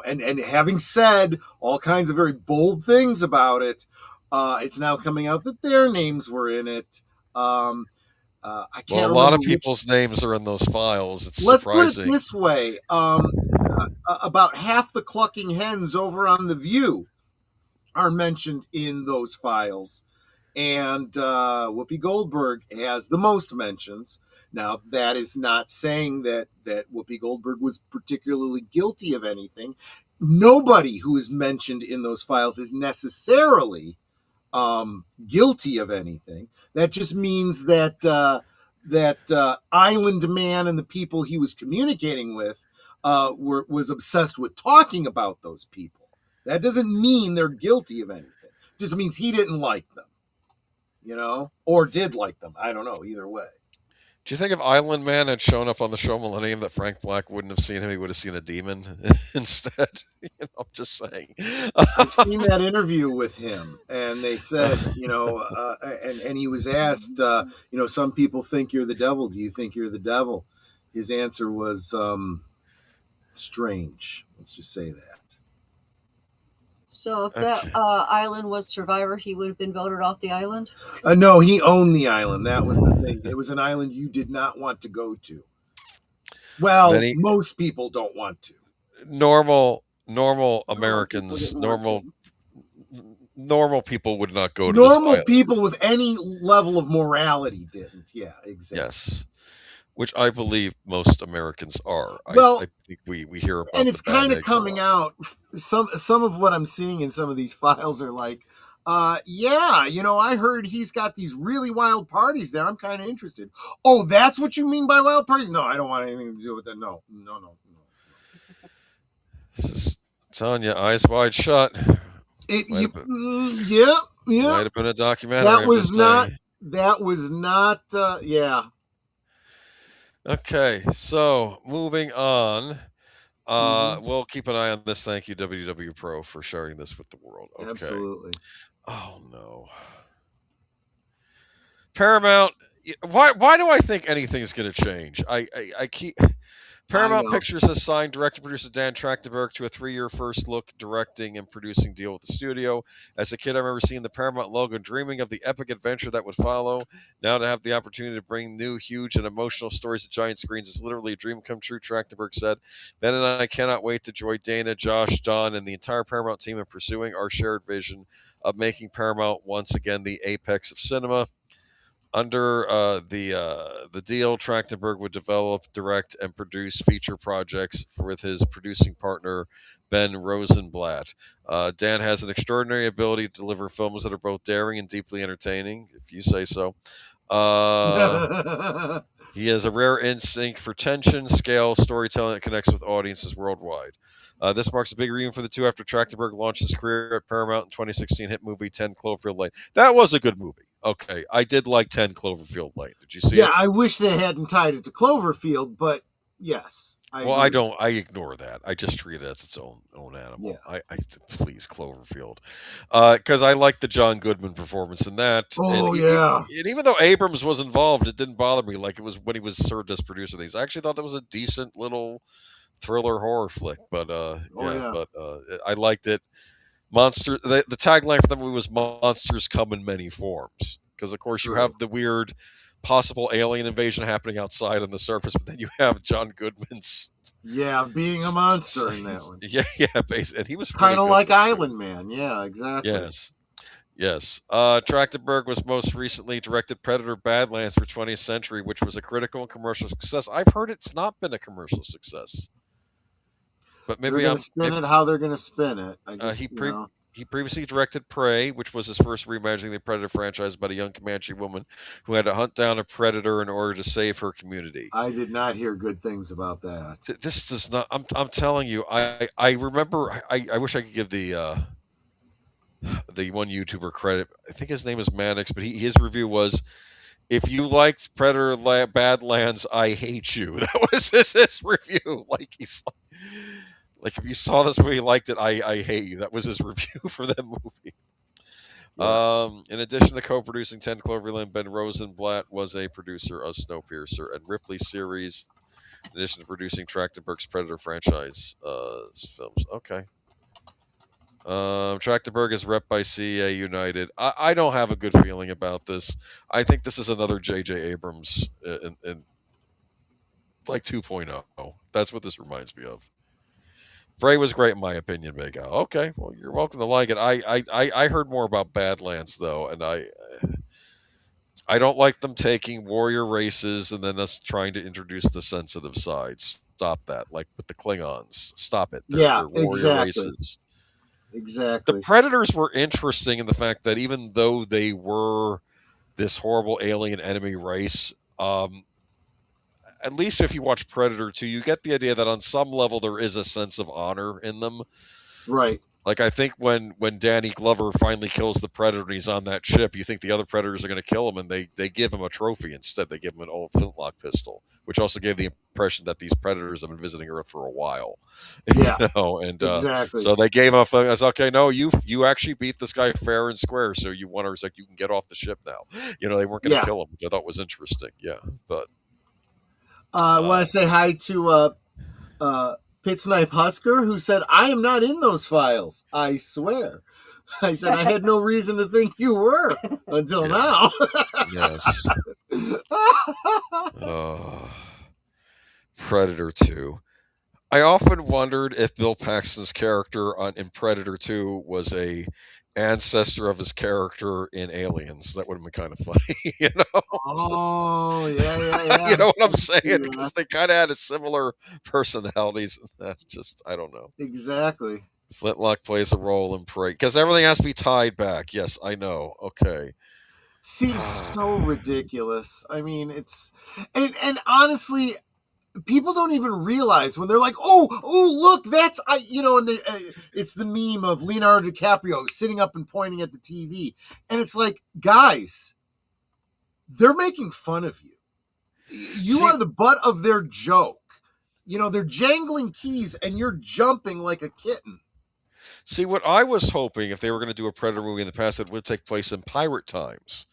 and having said all kinds of very bold things about it, it's now coming out that their names were in it. I can't. Well, a lot of people's names are in those files. It's Let's surprising. put it this way: about half the clucking hens over on The View are mentioned in those files, and Whoopi Goldberg has the most mentions. Now, that is not saying that Whoopi Goldberg was particularly guilty of anything. Nobody who is mentioned in those files is necessarily guilty of anything. That just means that Island Man and the people he was communicating with was obsessed with talking about those people. That doesn't mean they're guilty of anything. It just means he didn't like them, or did like them. I don't know. Either way. Do you think if Island Man had shown up on the show Millennium that Frank Black wouldn't have seen him? He would have seen a demon instead. I'm just saying. I've seen that interview with him, and they said, and he was asked, some people think you're the devil. Do you think you're the devil? His answer was strange. Let's just say that. So if that island was Survivor, he would have been voted off the island? No, he owned the island. That was the thing. It was an island you did not want to go to. Well, most people don't want to. Normal Americans, normal people would not go to normal this island. People with any level of morality didn't. Yeah, exactly. Yes. Which I believe most Americans are. Well, I think we hear about, and it's kind of coming out. Some of what I'm seeing in some of these files are like, I heard he's got these really wild parties there. I'm kind of interested. Oh, that's what you mean by wild parties? No, I don't want anything to do with that. No. This is telling you, eyes wide shut. Yeah. Might have been a documentary. That was not. Yeah. Okay, so moving on. We'll keep an eye on this. Thank you, WW Pro, for sharing this with the world. Okay. Absolutely. Oh no. Paramount. Why do I think anything's going to change? I keep. Paramount Pictures has signed director producer Dan Trachtenberg to a 3-year first look directing and producing deal with the studio. As a kid, I remember seeing the Paramount logo and dreaming of the epic adventure that would follow. Now to have the opportunity to bring new, huge, and emotional stories to giant screens is literally a dream come true, Trachtenberg said. Ben and I cannot wait to join Dana, Josh, Don, and the entire Paramount team in pursuing our shared vision of making Paramount once again the apex of cinema. Under the deal, Trachtenberg would develop, direct, and produce feature projects with his producing partner, Ben Rosenblatt. Dan has an extraordinary ability to deliver films that are both daring and deeply entertaining, if you say so. He has a rare instinct for tension, scale, storytelling that connects with audiences worldwide. This marks a big reunion for the two after Trachtenberg launched his career at Paramount in 2016 hit movie 10 Cloverfield Lane. That was a good movie. Okay, I did like 10 Cloverfield Lane. Did you see it? Yeah, I wish they hadn't tied it to Cloverfield, but yes. I ignore that. I just treat it as its own animal. Yeah. I please, Cloverfield. Because I like the John Goodman performance in that. Oh, yeah. And even though Abrams was involved, it didn't bother me like it was when he was served as producer of these. I actually thought that was a decent little thriller horror flick. But, I liked it. The tagline for the movie was "Monsters come in many forms," because of course you have the weird possible alien invasion happening outside on the surface, but then you have John Goodman's being a monster in that one. Basically, and he was kind of like Island Man. Yeah, exactly. Yes. Trachtenberg was most recently directed Predator: Badlands for 20th Century, which was a critical and commercial success. I've heard it's not been a commercial success. but maybe they're going to spin it how they're going to spin it. I guess, he previously directed Prey, which was his first reimagining the Predator franchise about a young Comanche woman who had to hunt down a predator in order to save her community. I did not hear good things about that. This does not. I'm telling you. I remember. I wish I could give the one YouTuber credit. I think his name is Mannix, but his review was, "If you liked Predator Badlands, I hate you." That was his review. Like like if you saw this movie, liked it, I hate you. That was his review for that movie. Yeah. In addition to co-producing 10 Cloverfield, Ben Rosenblatt was a producer of Snowpiercer and Ripley series, in addition to producing Trachtenberg's Predator franchise films. Okay. Trachtenberg is rep by CA United. I don't have a good feeling about this. I think this is another J.J. Abrams in like 2.0. That's what this reminds me of. Bray was great in my opinion, Big Al. Okay, well, you're welcome to like it. I heard more about Badlands though, and I don't like them taking warrior races and then us trying to introduce the sensitive sides. Stop that. Like with the Klingons. Stop it. They're warrior races. Exactly. The Predators were interesting in the fact that even though they were this horrible alien enemy race, at least if you watch Predator 2, you get the idea that on some level there is a sense of honor in them. Right. Like I think when Danny Glover finally kills the Predator and he's on that ship, you think the other Predators are going to kill him, and they give him a trophy instead. They give him an old flintlock pistol, which also gave the impression that these Predators have been visiting Earth for a while. Yeah. And exactly. So they gave him a. I was okay. No, you actually beat this guy fair and square. So you won. It's like you can get off the ship now. They weren't going to kill him, which I thought was interesting. Yeah, but. I want to say hi to Pit Snipe Husker, who said, "I am not in those files. I swear." I said, "I had no reason to think you were until now." Yes. Predator 2. I often wondered if Bill Paxton's character in Predator 2 was a ancestor of his character in Aliens. That would have been kind of funny, Oh, yeah. You know what I'm saying? Because they kind of had a similar personalities. Just, I don't know. Exactly. Flintlock plays a role in Prey. Because everything has to be tied back. Yes, I know. Okay. Seems so ridiculous. I mean, it's... And honestly... people don't even realize when they're like, oh, look, that's, and it's the meme of Leonardo DiCaprio sitting up and pointing at the TV. And it's like, guys, they're making fun of you. You are the butt of their joke. They're jangling keys and you're jumping like a kitten. See, what I was hoping, if they were going to do a Predator movie in the past, it would take place in pirate times.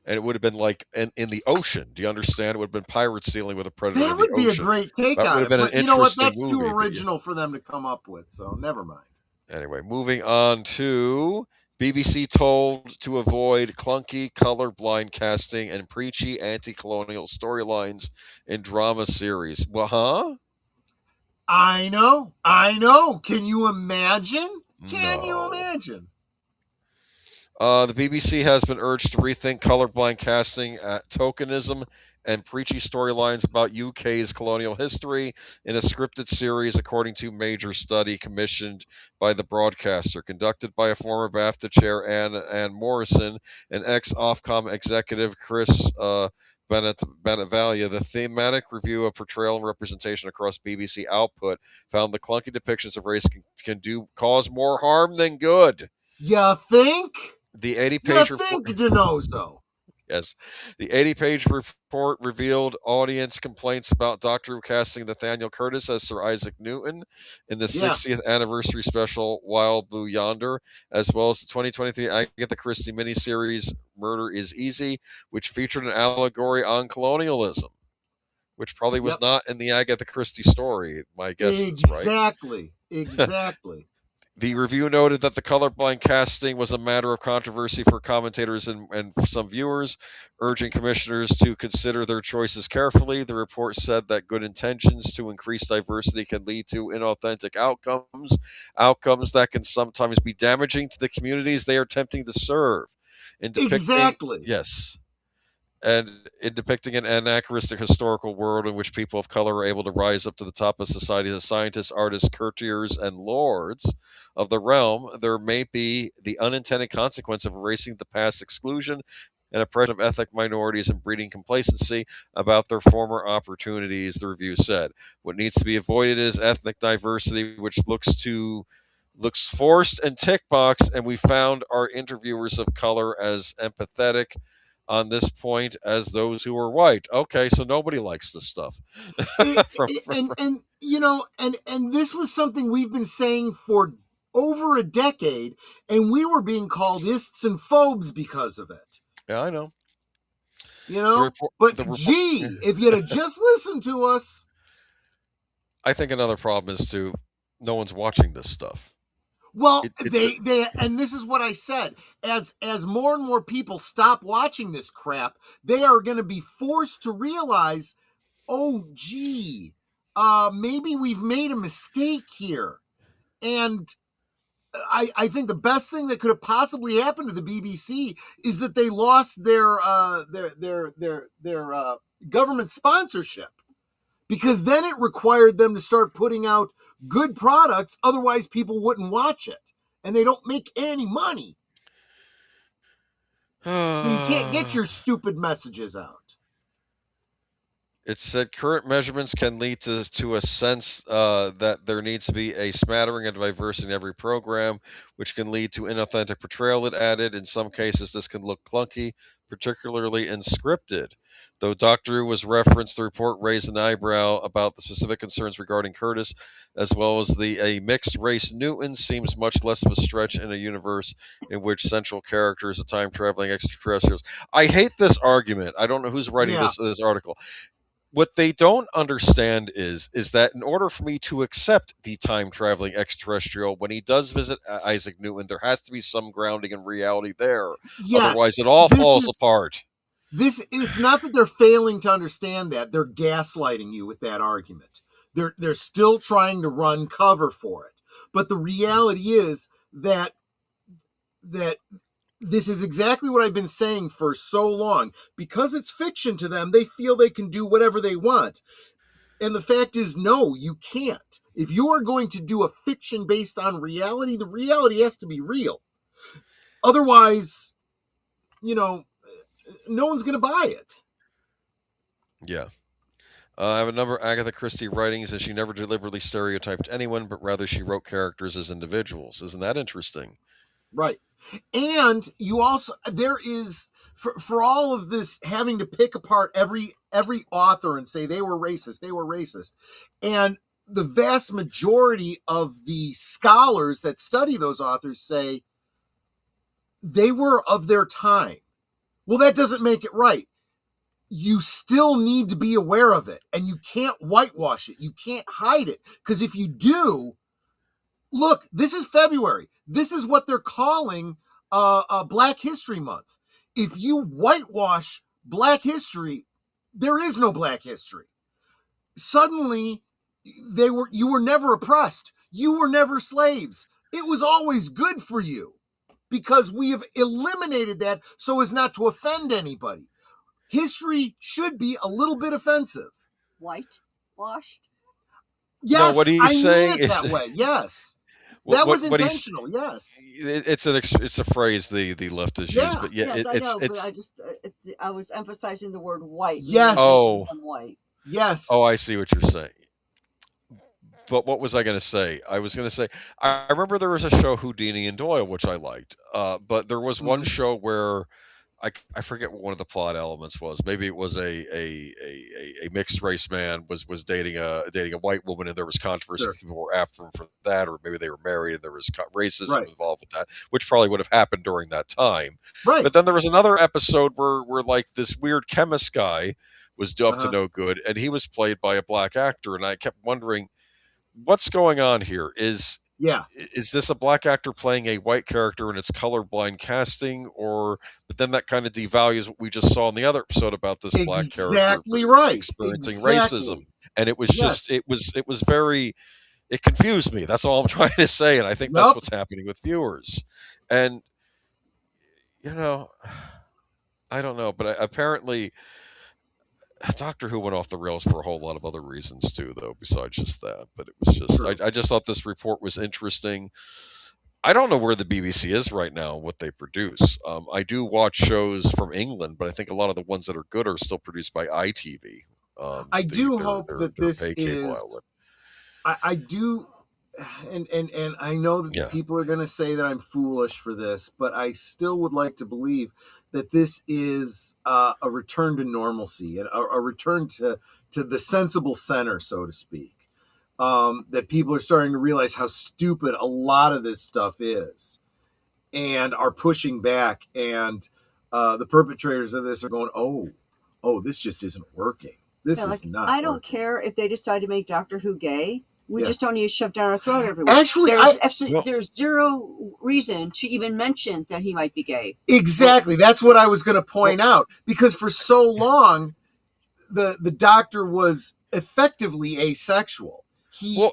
And it would have been like in the ocean. Do you understand? It would have been pirates dealing with a predator. That would be a great take on it. But you know what? That's too original for them to come up with. So never mind. Anyway, moving on to BBC told to avoid clunky, colorblind casting and preachy anti-colonial storylines in drama series. Well, huh? I know. Can you imagine? Can you imagine? The BBC has been urged to rethink colorblind casting at tokenism and preachy storylines about UK's colonial history in a scripted series, according to a major study commissioned by the broadcaster, conducted by a former BAFTA chair, Anne Morrison, and ex-Ofcom executive Chris Benavalia. The thematic review of portrayal and representation across BBC output found the clunky depictions of race can cause more harm than good. You think? The 80-page report. DiNozzo. Yes. The 80-page report revealed audience complaints about Doctor Who casting Nathaniel Curtis as Sir Isaac Newton in the 60th anniversary special Wild Blue Yonder, as well as the 2023 Agatha Christie miniseries Murder is Easy, which featured an allegory on colonialism, which probably was not in the Agatha Christie story, my guess is, right? Exactly. The review noted that the colorblind casting was a matter of controversy for commentators and some viewers, urging commissioners to consider their choices carefully. The report said that good intentions to increase diversity can lead to inauthentic outcomes that can sometimes be damaging to the communities they are attempting to serve. Exactly. Yes. and in depicting an anachronistic historical world in which people of color are able to rise up to the top of society as scientists, artists, courtiers, and lords of the realm, there may be the unintended consequence of erasing the past exclusion and oppression of ethnic minorities and breeding complacency about their former opportunities, the review said. What needs to be avoided is ethnic diversity, which looks forced and tick box, and we found our interviewers of color as empathetic on this point as those who are white. Okay, so nobody likes this stuff. And you know, and this was something we've been saying for over a decade, and we were being called ists and phobes because of it. Yeah, I know. You know, gee, if you'd have just listened to us. I think another problem is no one's watching this stuff. Well, they and this is what I said. As more and more people stop watching this crap, they are going to be forced to realize, oh, gee, maybe we've made a mistake here. And I think the best thing that could have possibly happened to the BBC is that they lost their government sponsorship, because then it required them to start putting out good products. Otherwise, people wouldn't watch it, and they don't make any money. So you can't get your stupid messages out. It said current measurements can lead to a sense that there needs to be a smattering of diversity in every program, which can lead to inauthentic portrayal, it added. In some cases, this can look clunky, particularly in scripted. Though Doctor Who was referenced, the report raised an eyebrow about the specific concerns regarding Curtis, as well as a mixed-race Newton seems much less of a stretch in a universe in which central characters are time-traveling extraterrestrials. I hate this argument. I don't know who's writing this article. What they don't understand is that in order for me to accept the time-traveling extraterrestrial, when he does visit Isaac Newton, there has to be some grounding in reality there. Yes, otherwise, it all falls apart. It's not that they're failing to understand that. They're gaslighting you with that argument. They're still trying to run cover for it. But the reality is that this is exactly what I've been saying for so long. Because it's fiction to them, they feel they can do whatever they want. And the fact is, no, you can't. If you are going to do a fiction based on reality, the reality has to be real. Otherwise, you know, no one's going to buy it. Yeah. I have a number of Agatha Christie writings, and she never deliberately stereotyped anyone, but rather she wrote characters as individuals. Isn't that interesting? Right. And you also, there is, for all of this having to pick apart every author and say they were racist. And the vast majority of the scholars that study those authors say they were of their time. Well, that doesn't make it right. You still need to be aware of it, and you can't whitewash it. You can't hide it, because if you do, look, this is February. This is what they're calling Black History Month. If you whitewash Black history, there is no Black history. Suddenly, you were never oppressed. You were never slaves. It was always good for you, because we have eliminated that so as not to offend anybody. History should be a little bit offensive. Whitewashed? Yes, no, what he's saying mean it that way. Yes. That was intentional. Yes. It's a phrase the left has used, but yeah, I was emphasizing the word white. Yes. Oh. White. Yes. Oh, I see what you're saying. But what was I going to say? I was going to say, I remember there was a show, Houdini and Doyle, which I liked. But there was one show where I forget what one of the plot elements was. Maybe it was a mixed race man was dating a white woman, and there was controversy. Sure. People were after him for that, or maybe they were married and there was racism involved with that, which probably would have happened during that time. Right. But then there was another episode where like this weird chemist guy was up to no good, and he was played by a black actor, and I kept wondering, what's going on here? Is this a black actor playing a white character and it's colorblind casting, but then that kind of devalues what we just saw in the other episode about this black character experiencing racism. And it was just it was very, it confused me. That's all I'm trying to say, and I think that's what's happening with viewers. And you know, I don't know, but apparently Doctor Who went off the rails for a whole lot of other reasons too, though, besides just that. But it was just, I just thought this report was interesting. I don't know where the BBC is right now, what they produce. I do watch shows from England, but I think a lot of the ones that are good are still produced by ITV. I do hope that this is. I do, and I know that people are going to say that I'm foolish for this, but I still would like to believe that this is a return to normalcy and a return to the sensible center, so to speak. That people are starting to realize how stupid a lot of this stuff is and are pushing back. And the perpetrators of this are going, oh, this just isn't working. This is not I don't working. care if they decide to make Doctor Who gay. We just don't need to shove down our throat everywhere. Actually, there's zero reason to even mention that he might be gay. Exactly. That's what I was going to point out. Because for so long, the Doctor was effectively asexual.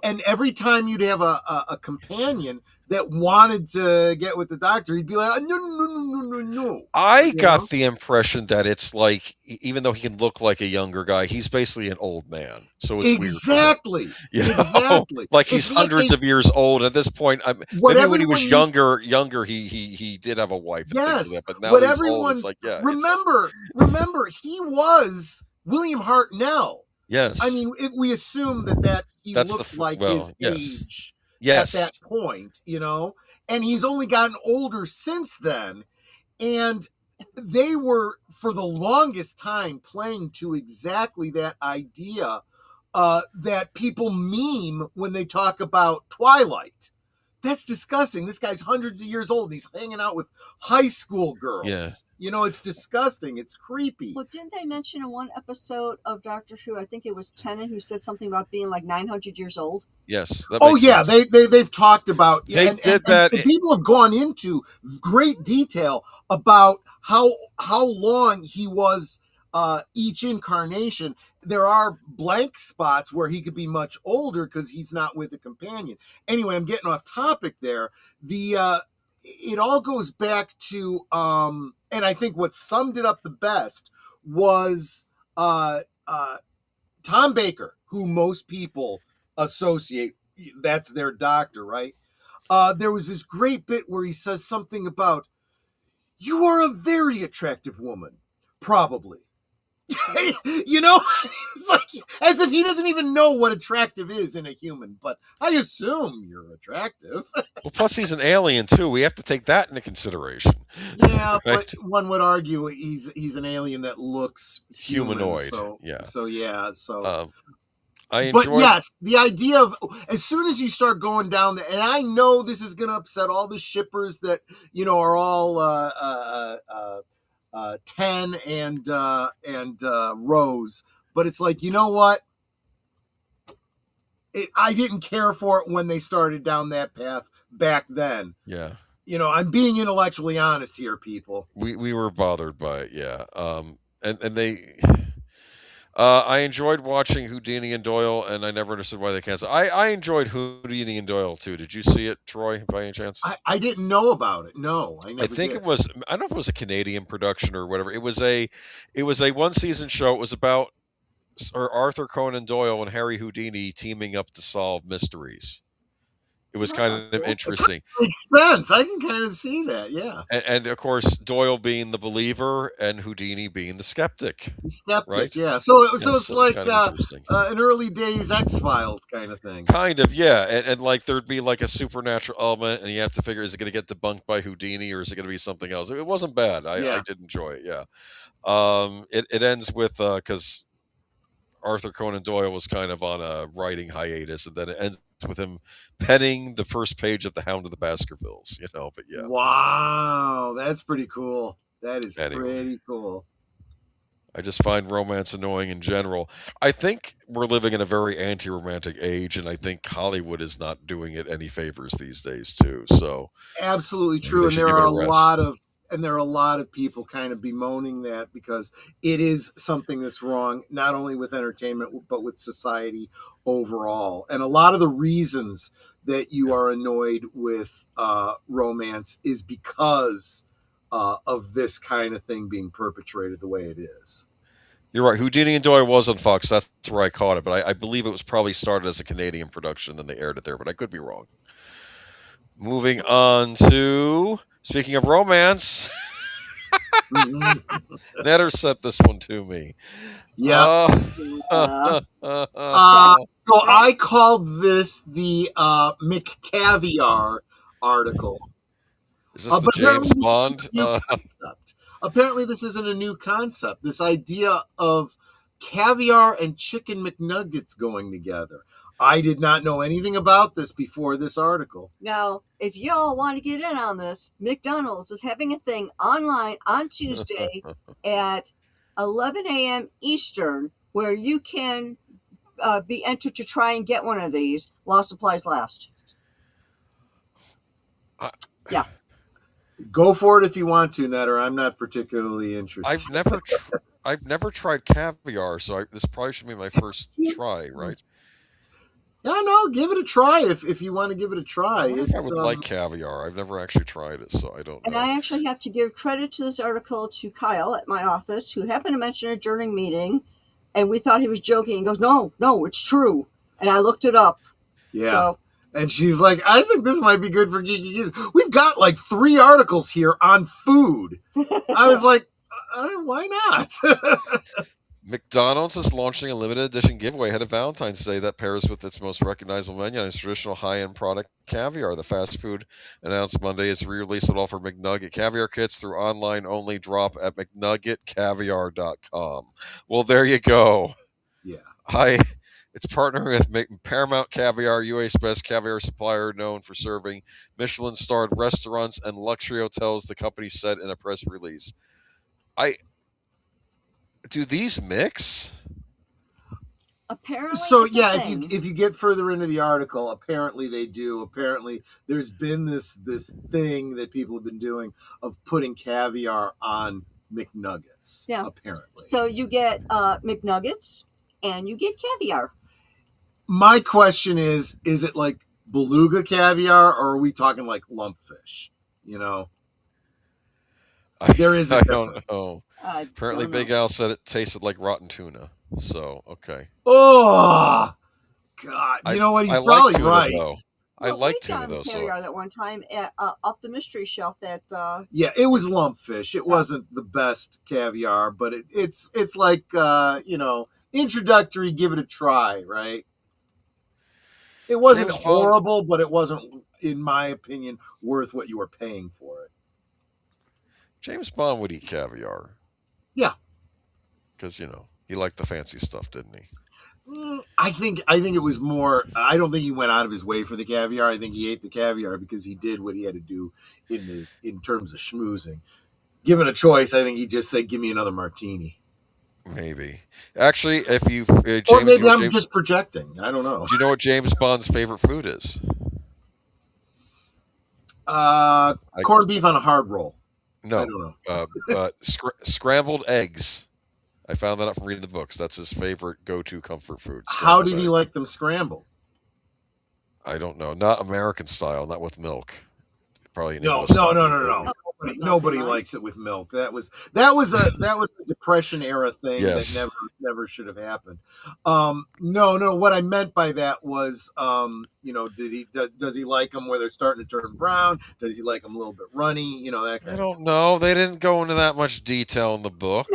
And every time you'd have a companion that wanted to get with the Doctor, he'd be like, no. I got the impression that it's like, even though he can look like a younger guy, he's basically an old man. So it's exactly. weird. Exactly. Like he's hundreds of years old at this point. Maybe when he was younger, he did have a wife. And things like that, but now he's old. It's like, remember, he was William Hartnell. Yes. I mean, if we assume that he looked like his age at that point, and he's only gotten older since then. And they were, for the longest time, playing to exactly that idea that people meme when they talk about Twilight. That's disgusting. This guy's hundreds of years old. He's hanging out with high school girls. Yeah. It's disgusting. It's creepy. Well, didn't they mention in one episode of Doctor Who, I think it was Tennant, who said something about being like 900 years old? Yes. Sense. They've talked about. They did that. And people have gone into great detail about how long he was each incarnation. There are blank spots where he could be much older because he's not with a companion. Anyway, I'm getting off topic there. It all goes back to, and I think what summed it up the best was Tom Baker, who most people associate, that's their Doctor, right? There was this great bit where he says something about, "You are a very attractive woman, probably." It's like as if he doesn't even know what attractive is in a human, but I assume you're attractive. Well, plus he's an alien too. We have to take that into consideration. Yeah, right? But one would argue he's an alien that looks humanoid. I enjoy. But yes, the idea of as soon as you start going down there, and I know this is going to upset all the shippers that are all 10 and Rose, but it's like, you know what? I didn't care for it when they started down that path back then. Yeah. I'm being intellectually honest here, people. We were bothered by it, yeah. And they. I enjoyed watching Houdini and Doyle, and I never understood why they canceled. I enjoyed Houdini and Doyle too. Did you see it, Troy, by any chance? I didn't know about it. No, I never. I think did. it was. I don't know if it was a Canadian production or whatever. It was a one season show. It was about Arthur Conan Doyle and Harry Houdini teaming up to solve mysteries. It was kind of interesting. It makes sense. I can kind of see that, yeah. And of course, Doyle being the believer and Houdini being the skeptic. The skeptic, right? Yeah. So it's like an early days X-Files kind of thing. Kind of, yeah. And like there'd be like a supernatural element, and you have to figure, is it going to get debunked by Houdini or is it going to be something else? It wasn't bad. I did enjoy it, yeah. It ends with, because Arthur Conan Doyle was kind of on a writing hiatus, and then it ends with him penning the first page of The Hound of the Baskervilles, but yeah. Wow, that's pretty cool. That is pretty cool. I just find romance annoying in general. I think we're living in a very anti-romantic age, and I think Hollywood is not doing it any favors these days too. So absolutely true, and there are a lot of people kind of bemoaning that because it is something that's wrong, not only with entertainment, but with society overall. And a lot of the reasons that you are annoyed with romance is because of this kind of thing being perpetrated the way it is. You're right. Houdini and Doy was on Fox. That's where I caught it. But I believe it was probably started as a Canadian production and they aired it there. But I could be wrong. Moving on to, speaking of romance, Netter sent this one to me. Yeah. So I called this the McCaviar article. Is this the James Bond? Apparently, this isn't a new concept. This idea of caviar and chicken McNuggets going together. I did not know anything about this before this article. Now, if y'all want to get in on this, McDonald's is having a thing online on Tuesday at 11 a.m. Eastern where you can be entered to try and get one of these while supplies last. Yeah. Go for it if you want to, Netter. I'm not particularly interested. I've never tried caviar, so this probably should be my first try, right? Yeah, no, give it a try if you want to give it a try. I would like caviar. I've never actually tried it, so I don't know. And I actually have to give credit to this article to Kyle at my office, who happened to mention it during meeting, and we thought he was joking. He goes, no, it's true. And I looked it up. Yeah. So, and she's like, I think this might be good for Geeky Geeks. We've got like 3 articles here on food. I was like, why not? McDonald's is launching a limited edition giveaway ahead of Valentine's Day that pairs with its most recognizable menu and its traditional high-end product, caviar. The fast food announced Monday is re-release of all for McNugget caviar kits through online-only drop at McNuggetCaviar.com. Well, there you go. Yeah. It's partnering with Paramount Caviar, UA's best caviar supplier, known for serving Michelin-starred restaurants and luxury hotels, the company said in a press release. Do these mix? Apparently. So yeah, if you get further into the article, apparently they do. Apparently there's been this thing that people have been doing of putting caviar on McNuggets. Yeah. Apparently. So you get McNuggets and you get caviar. My question is it like beluga caviar or are we talking like lumpfish? You know? There is a difference. I don't know. Apparently Big Al said it tasted like rotten tuna. So, okay. Oh, God. You know what? He's probably tuna, right. Though. I like tuna, though. Caviar that one time off the mystery shelf at... Yeah, it was lumpfish. It wasn't the best caviar, but it's like, introductory, give it a try, right? It wasn't horrible, but it wasn't, in my opinion, worth what you were paying for it. James Bond would eat caviar. Yeah. Because, he liked the fancy stuff, didn't he? I think it was more, I don't think he went out of his way for the caviar. I think he ate the caviar because he did what he had to do in terms of schmoozing. Given a choice, I think he'd just say, give me another martini. Maybe. Actually, if you... James, or maybe I'm just projecting. I don't know. Do you know what James Bond's favorite food is? Corned beef on a hard roll. No. I don't know. Scrambled eggs. I found that out from reading the books. That's his favorite go-to comfort food. How did he like them scrambled? I don't know. Not American style, not with milk. Probably no. Nobody likes it with milk. That was a Depression era thing that never should have happened. No. What I meant by that was, does he like them where they're starting to turn brown? Does he like them a little bit runny? That kind. I don't know. They didn't go into that much detail in the book.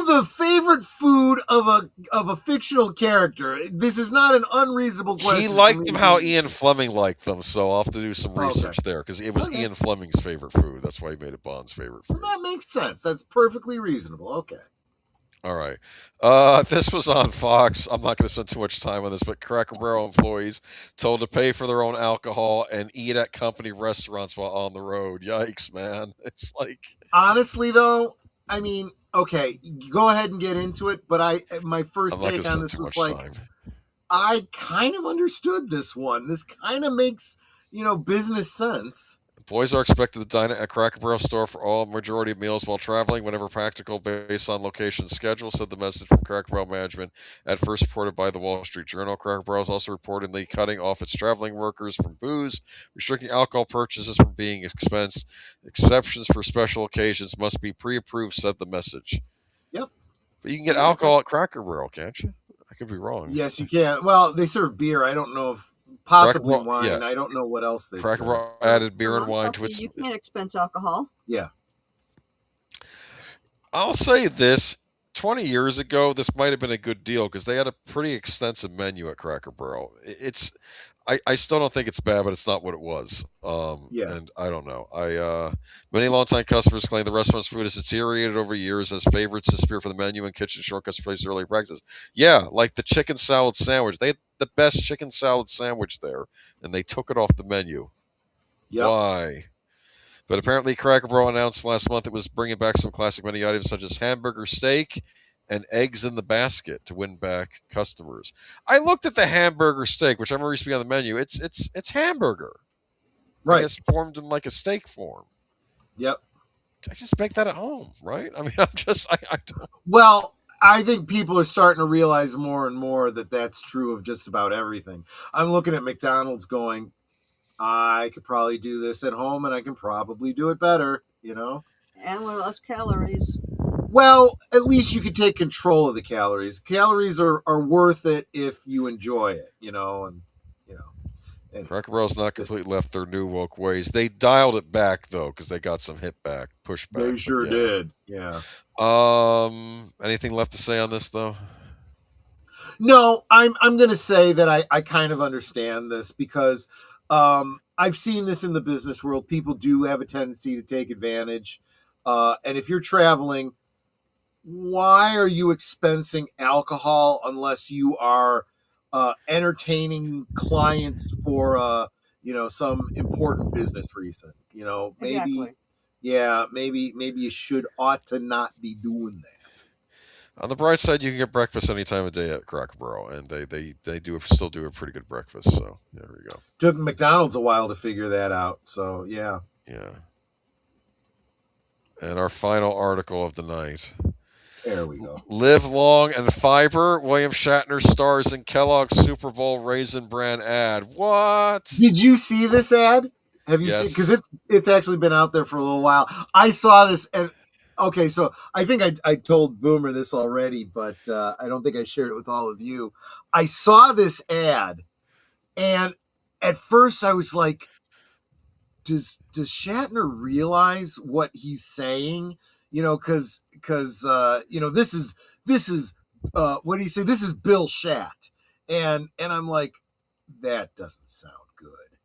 The favorite food of a fictional character. This is not an unreasonable question. He liked them how Ian Fleming liked them, so I'll have to do some research there because it was Ian Fleming's favorite food. That's why he made it Bond's favorite food. Well, that makes sense. That's perfectly reasonable. Okay. All right. This was on Fox. I'm not going to spend too much time on this, but Cracker Barrel employees told to pay for their own alcohol and eat at company restaurants while on the road. Yikes, man. It's like... Honestly, though, I mean... Okay, go ahead and get into it. But my first take on this was like, I kind of understood this one. This kind of makes, business sense. Employees are expected to dine at Cracker Barrel store for all majority of meals while traveling whenever practical based on location schedule, said the message from Cracker Barrel management, at first reported by the Wall Street Journal. Cracker Barrel is also reportedly cutting off its traveling workers from booze, restricting alcohol purchases from being expensed. Exceptions for special occasions must be pre-approved, said the message. Yep. But you can get alcohol at Cracker Barrel, can't you? I could be wrong. Yes, you can. Well, they serve beer. I don't know if possibly wine. Yeah. I don't know what else they Cracker Barrel added beer and wine to its. You can't expense alcohol. Yeah. I'll say this: 20 years ago, this might have been a good deal because they had a pretty extensive menu at Cracker Barrel. I still don't think it's bad, but it's not what it was. And I don't know. Many longtime customers claim the restaurant's food has deteriorated over years as favorites disappear from the menu and kitchen shortcuts replaced early breakfast. Yeah, like the chicken salad sandwich. They had the best chicken salad sandwich there, and they took it off the menu. Yep. Why? But apparently Cracker Barrel announced last month it was bringing back some classic menu items such as hamburger steak and eggs in the basket to win back customers. I looked at the hamburger steak, which I remember used to be on the menu. It's hamburger. Right. It's formed in like a steak form. Yep. I just make that at home, right? I mean, I don't. Well, I think people are starting to realize more and more that that's true of just about everything. I'm looking at McDonald's going, I could probably do this at home and I can probably do it better, you know? And with less calories. Well, at least you can take control of the calories. Calories are worth it if you enjoy it, you know, and Cracker Barrel's not completely left their new woke ways. They dialed it back though, because they got some pushback. They sure did. Yeah. Anything left to say on this though? No, I'm going to say that I kind of understand this because I've seen this in the business world. People do have a tendency to take advantage. And if you're traveling, why are you expensing alcohol unless you are entertaining clients for some important business reason? You know, maybe maybe you ought to not be doing that. On the bright side, you can get breakfast any time of day at Cracker Barrel, and they still do a pretty good breakfast. So there we go. Took McDonald's a while to figure that out. So yeah. And our final article of the night. There we go. Live long and fiber. William Shatner stars in Kellogg's Super Bowl Raisin Bran ad. What? Did you see this ad? Have you seen? Because it's actually been out there for a little while. I saw this and. Okay, so I think I told Boomer this already, but I don't think I shared it with all of you. I saw this ad, and at first I was like, does Shatner realize what he's saying? You know, because this is what do you say? This is Bill Shat, and I'm like, that doesn't sound good.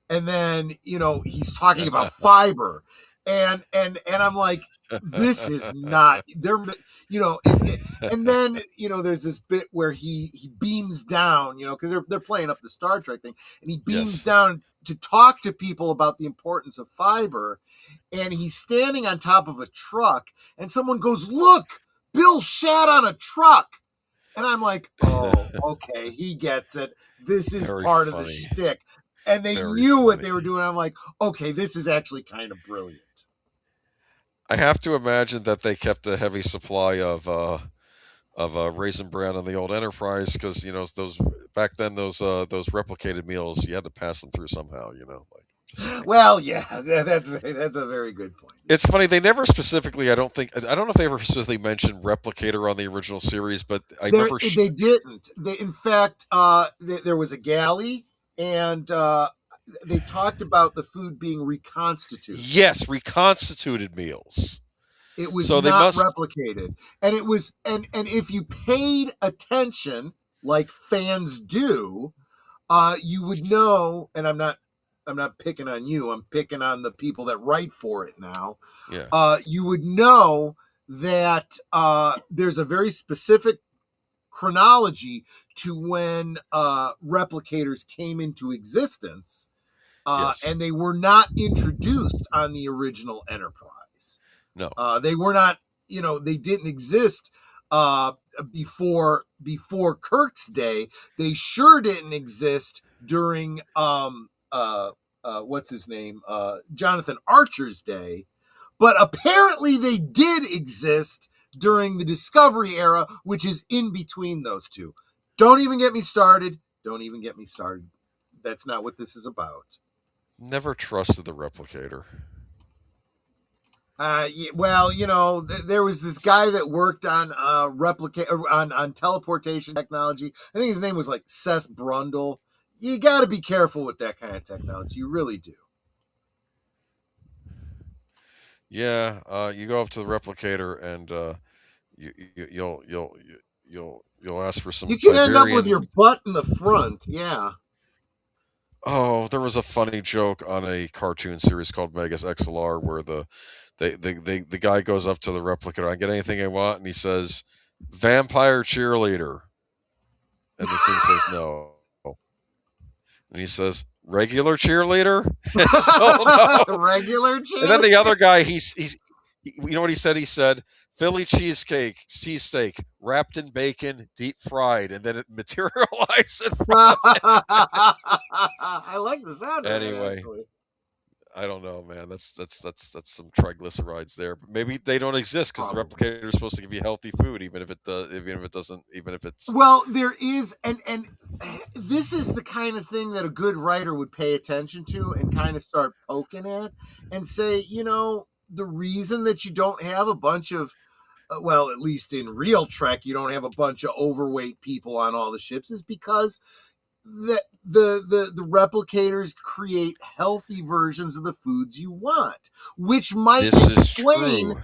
And then he's talking about fiber. And I'm like, this is not there, and then there's this bit where he beams down, because they're playing up the Star Trek thing, and he beams down to talk to people about the importance of fiber, and he's standing on top of a truck, and someone goes, "Look, Bill Shat on a truck," and I'm like, oh, okay, he gets it. This is part of the shtick. And they knew what they were doing. I'm like, okay, this is actually kind of brilliant. I have to imagine that they kept a heavy supply of Raisin Bran on the old Enterprise because those back then those replicated meals you had to pass them through somehow. Well, yeah, that's a very good point. It's funny they never specifically. I don't know if they ever specifically mentioned replicator on the original series, but they didn't. In fact, there was a galley. And they talked about the food being reconstituted. Yes, reconstituted meals. It was not replicated. And it was and if you paid attention, like fans do, you would know, and I'm not picking on you, I'm picking on the people that write for it now. Yeah. You would know that there's a very specific chronology to when replicators came into existence, and they were not introduced on the original Enterprise. No, they were not. They didn't exist before Kirk's day. They sure didn't exist during what's his name, Jonathan Archer's day, but apparently they did exist during the Discovery era, which is in between those two. Don't even get me started. Don't even get me started. That's not what this is about. Never trusted the replicator. Well, you know, there was this guy that worked on on teleportation technology. I think his name was like Seth Brundle. You got to be careful with that kind of technology. You really do. Yeah, you go up to the replicator and you'll ask for some. You can Siberian... end up with your butt in the front. Yeah. Oh, there was a funny joke on a cartoon series called Megas XLR where the guy goes up to the replicator. I get anything I want, and he says, "Vampire cheerleader," and the thing says no, and he says, "Regular cheerleader." So, no. Regular cheerleader. And then the other guy, he's you know what he said? He said, "Philly cheesesteak wrapped in bacon, deep fried," and then it materialized in front of it. I like the sound of anyway, that, I don't know, man. That's some triglycerides there, but maybe they don't exist because the replicator is supposed to give you healthy food, even if it's. Well, there is, and this is the kind of thing that a good writer would pay attention to and kind of start poking at and say, you know, the reason that you don't have a bunch of, well, at least in real Trek, you don't have a bunch of overweight people on all the ships is because the replicators create healthy versions of the foods you want, which might explain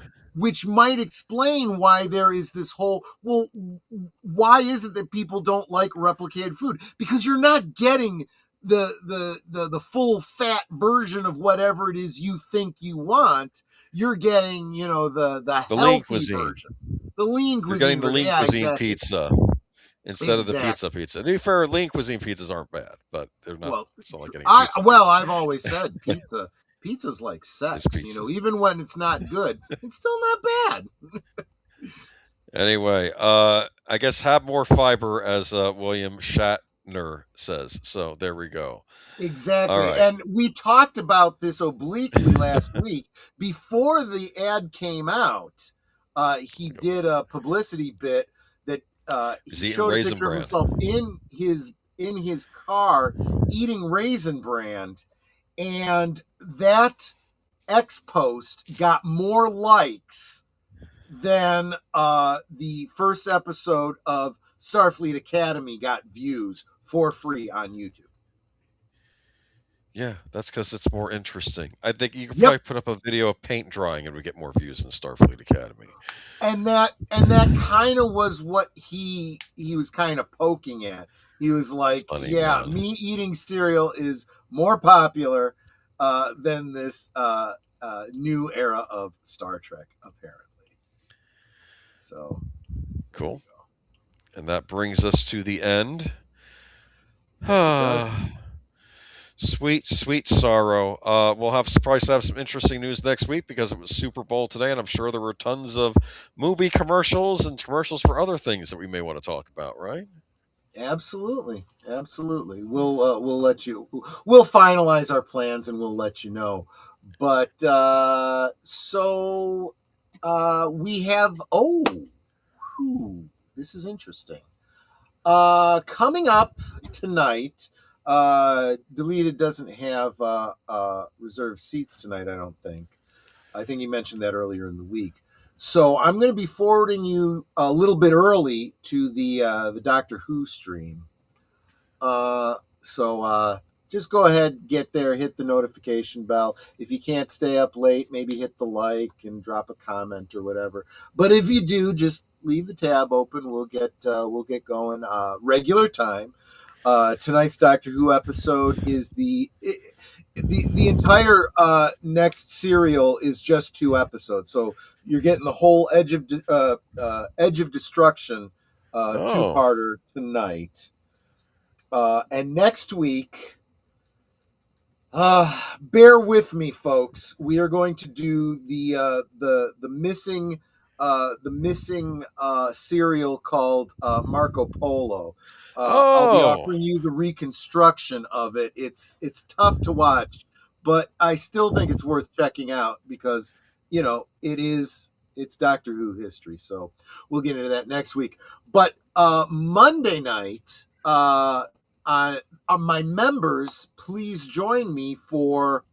why there is this whole, well, why is it that people don't like replicated food? Because you're not getting the full fat version of whatever it is you think you want. You're getting, you know, the lean cuisine version. The lean cuisine. You're getting the lean cuisine exactly. Pizza instead of the pizza. To be fair, lean cuisine pizzas aren't bad, but they're not. Well, it's not like getting I've always said pizza's like sex. You know, even when it's not good, it's still not bad. Anyway, I guess have more fiber, as William Shatner says. So there we go. Exactly. Right. And we talked about this obliquely last week. Before the ad came out, he did a publicity bit that he showed a picture of himself in his car eating Raisin Bran, and that X post got more likes than the first episode of Starfleet Academy got views for free on YouTube. Yeah, that's because it's more interesting. I think you could probably put up a video of paint drying and we get more views than Starfleet Academy. And that kind of was what he was kind of poking at. He was like, funny, man. Me eating cereal is more popular than this new era of Star Trek, apparently. So cool. And that brings us to the end. Yes, Sweet sorrow. We'll probably have some interesting news next week because it was Super Bowl today, and I'm sure there were tons of movie commercials and commercials for other things that we may want to talk about, right? Absolutely. We'll let you. We'll finalize our plans and we'll let you know. But we have. This is interesting. Coming up tonight. Deleted doesn't have reserved seats tonight, I don't think. I think he mentioned that earlier in the week. So I'm going to be forwarding you a little bit early to the Doctor Who stream. So just go ahead, get there, hit the notification bell. If you can't stay up late, maybe hit the like and drop a comment or whatever. But if you do, just leave the tab open. We'll get going regular time. Tonight's Doctor Who episode is the entire next serial is just 2 episodes, so you're getting the whole Edge of Destruction 2-parter tonight. And next week, bear with me, folks. We are going to do the missing serial called Marco Polo. I'll be Oh, offering you the reconstruction of it. It's tough to watch, but I still think it's worth checking out because it's Doctor Who history. So we'll get into that next week. But Monday night, on my members, please join me for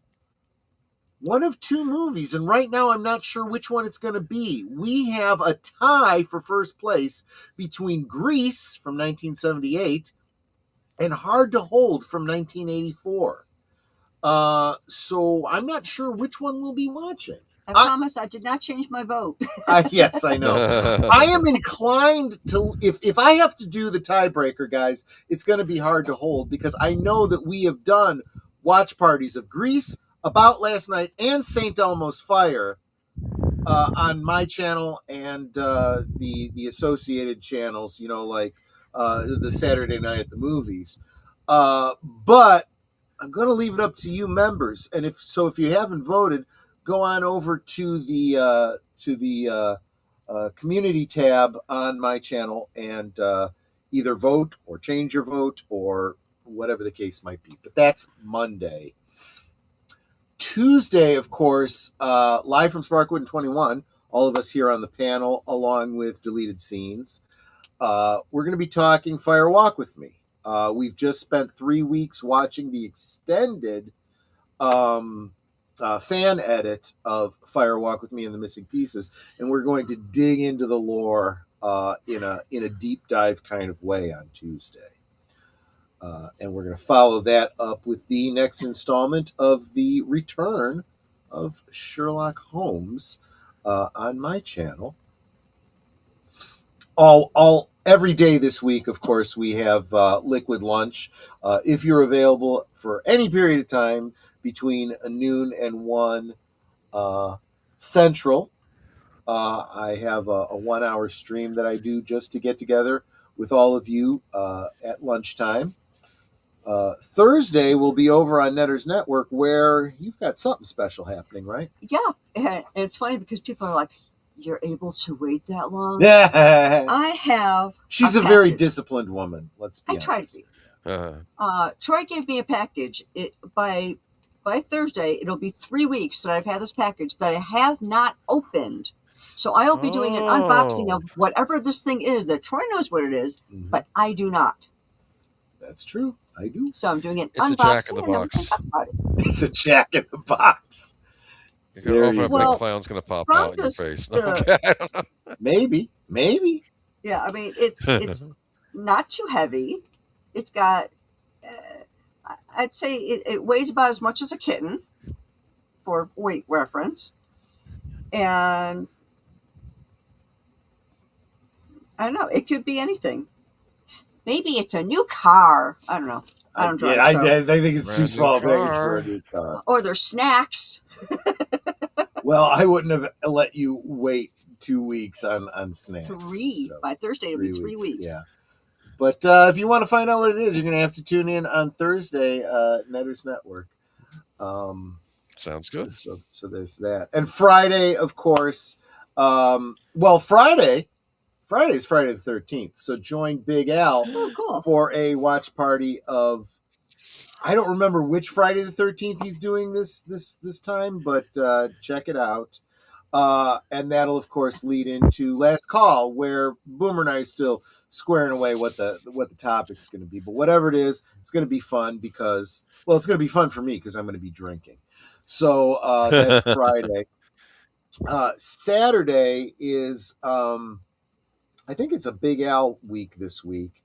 one of two movies, and right now I'm not sure which one it's going to be. We have a tie for first place between Grease from 1978 and Hard to Hold from 1984. So I'm not sure which one we'll be watching. I promise I did not change my vote. Yes, I know. I am inclined to, if I have to do the tiebreaker, guys, it's going to be Hard to Hold because I know that we have done watch parties of Grease, About Last Night, and St. Elmo's Fire on my channel and the associated channels, like the Saturday Night at the Movies. But I'm going to leave it up to you members. And if you haven't voted, go on over to the community tab on my channel and either vote or change your vote or whatever the case might be. But that's Monday. Tuesday, of course, live from Sparkwood and 21, all of us here on the panel, along with Deleted Scenes. We're going to be talking Fire Walk with Me. We've just spent 3 weeks watching the extended fan edit of Fire Walk with Me and the Missing Pieces, and we're going to dig into the lore in a deep dive kind of way on Tuesday. And we're going to follow that up with the next installment of the return of Sherlock Holmes on my channel. Every day this week, of course, we have Liquid Lunch. If you're available for any period of time between noon and 1 Central, I have a 1 hour stream that I do just to get together with all of you at lunchtime. Thursday will be over on Netter's Network where you've got something special happening, right? Yeah. And it's funny because people are like, you're able to wait that long? Yeah. I have. She's a very disciplined woman. Let's be honest. I try to be. Troy gave me a package. By Thursday, it'll be 3 weeks that I've had this package that I have not opened. So I will be doing an unboxing of whatever this thing is that Troy knows what it is, but I do not. That's true. I do. So I'm doing an unboxing. It's a jack in the box. It's a jack in the box. You're going to open up and the clown's going to pop out in your face. Maybe. Yeah, I mean, it's not too heavy. It's got, I'd say it weighs about as much as a kitten for weight reference. And I don't know, it could be anything. Maybe it's a new car. I don't know. I don't drive. I think it's too small a package for a new car. Or there's snacks. Well, I wouldn't have let you wait 2 weeks on snacks. By Thursday, it'll be 3 weeks. Yeah. But if you want to find out what it is, you're going to have to tune in on Thursday, Netter's Network. Sounds good. So there's that. And Friday, of course. Friday's Friday the 13th. So join Big Al for a watch party of, I don't remember which Friday the 13th he's doing this time, but check it out. And that'll, of course, lead into Last Call, where Boomer and I are still squaring away what the topic's going to be. But whatever it is, it's going to be fun because, well, it's going to be fun for me because I'm going to be drinking. So that's Friday. Saturday is, I think it's a Big Al week this week.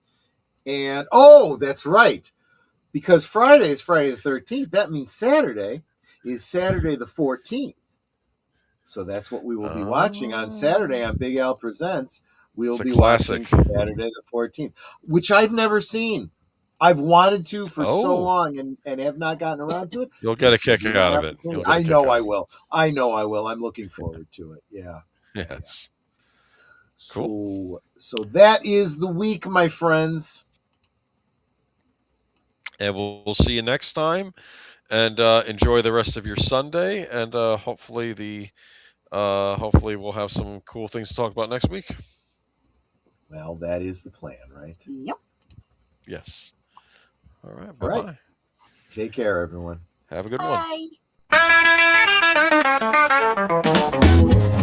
And, that's right. Because Friday is Friday the 13th. That means Saturday is Saturday the 14th. So that's what we will be watching on Saturday on Big Al Presents. We'll be watching Saturday the 14th, which I've never seen. I've wanted to for so long and have not gotten around to it. You'll get a kick out of it. I know I will. I'm looking forward to it. Yeah. Yes. Cool. So that is the week, my friends. And we'll see you next time. And enjoy the rest of your Sunday. And hopefully we'll have some cool things to talk about next week. Well, that is the plan, right? Yep. Yes. All right. All Bye-bye. right. Take care, everyone. Have a good Bye. one.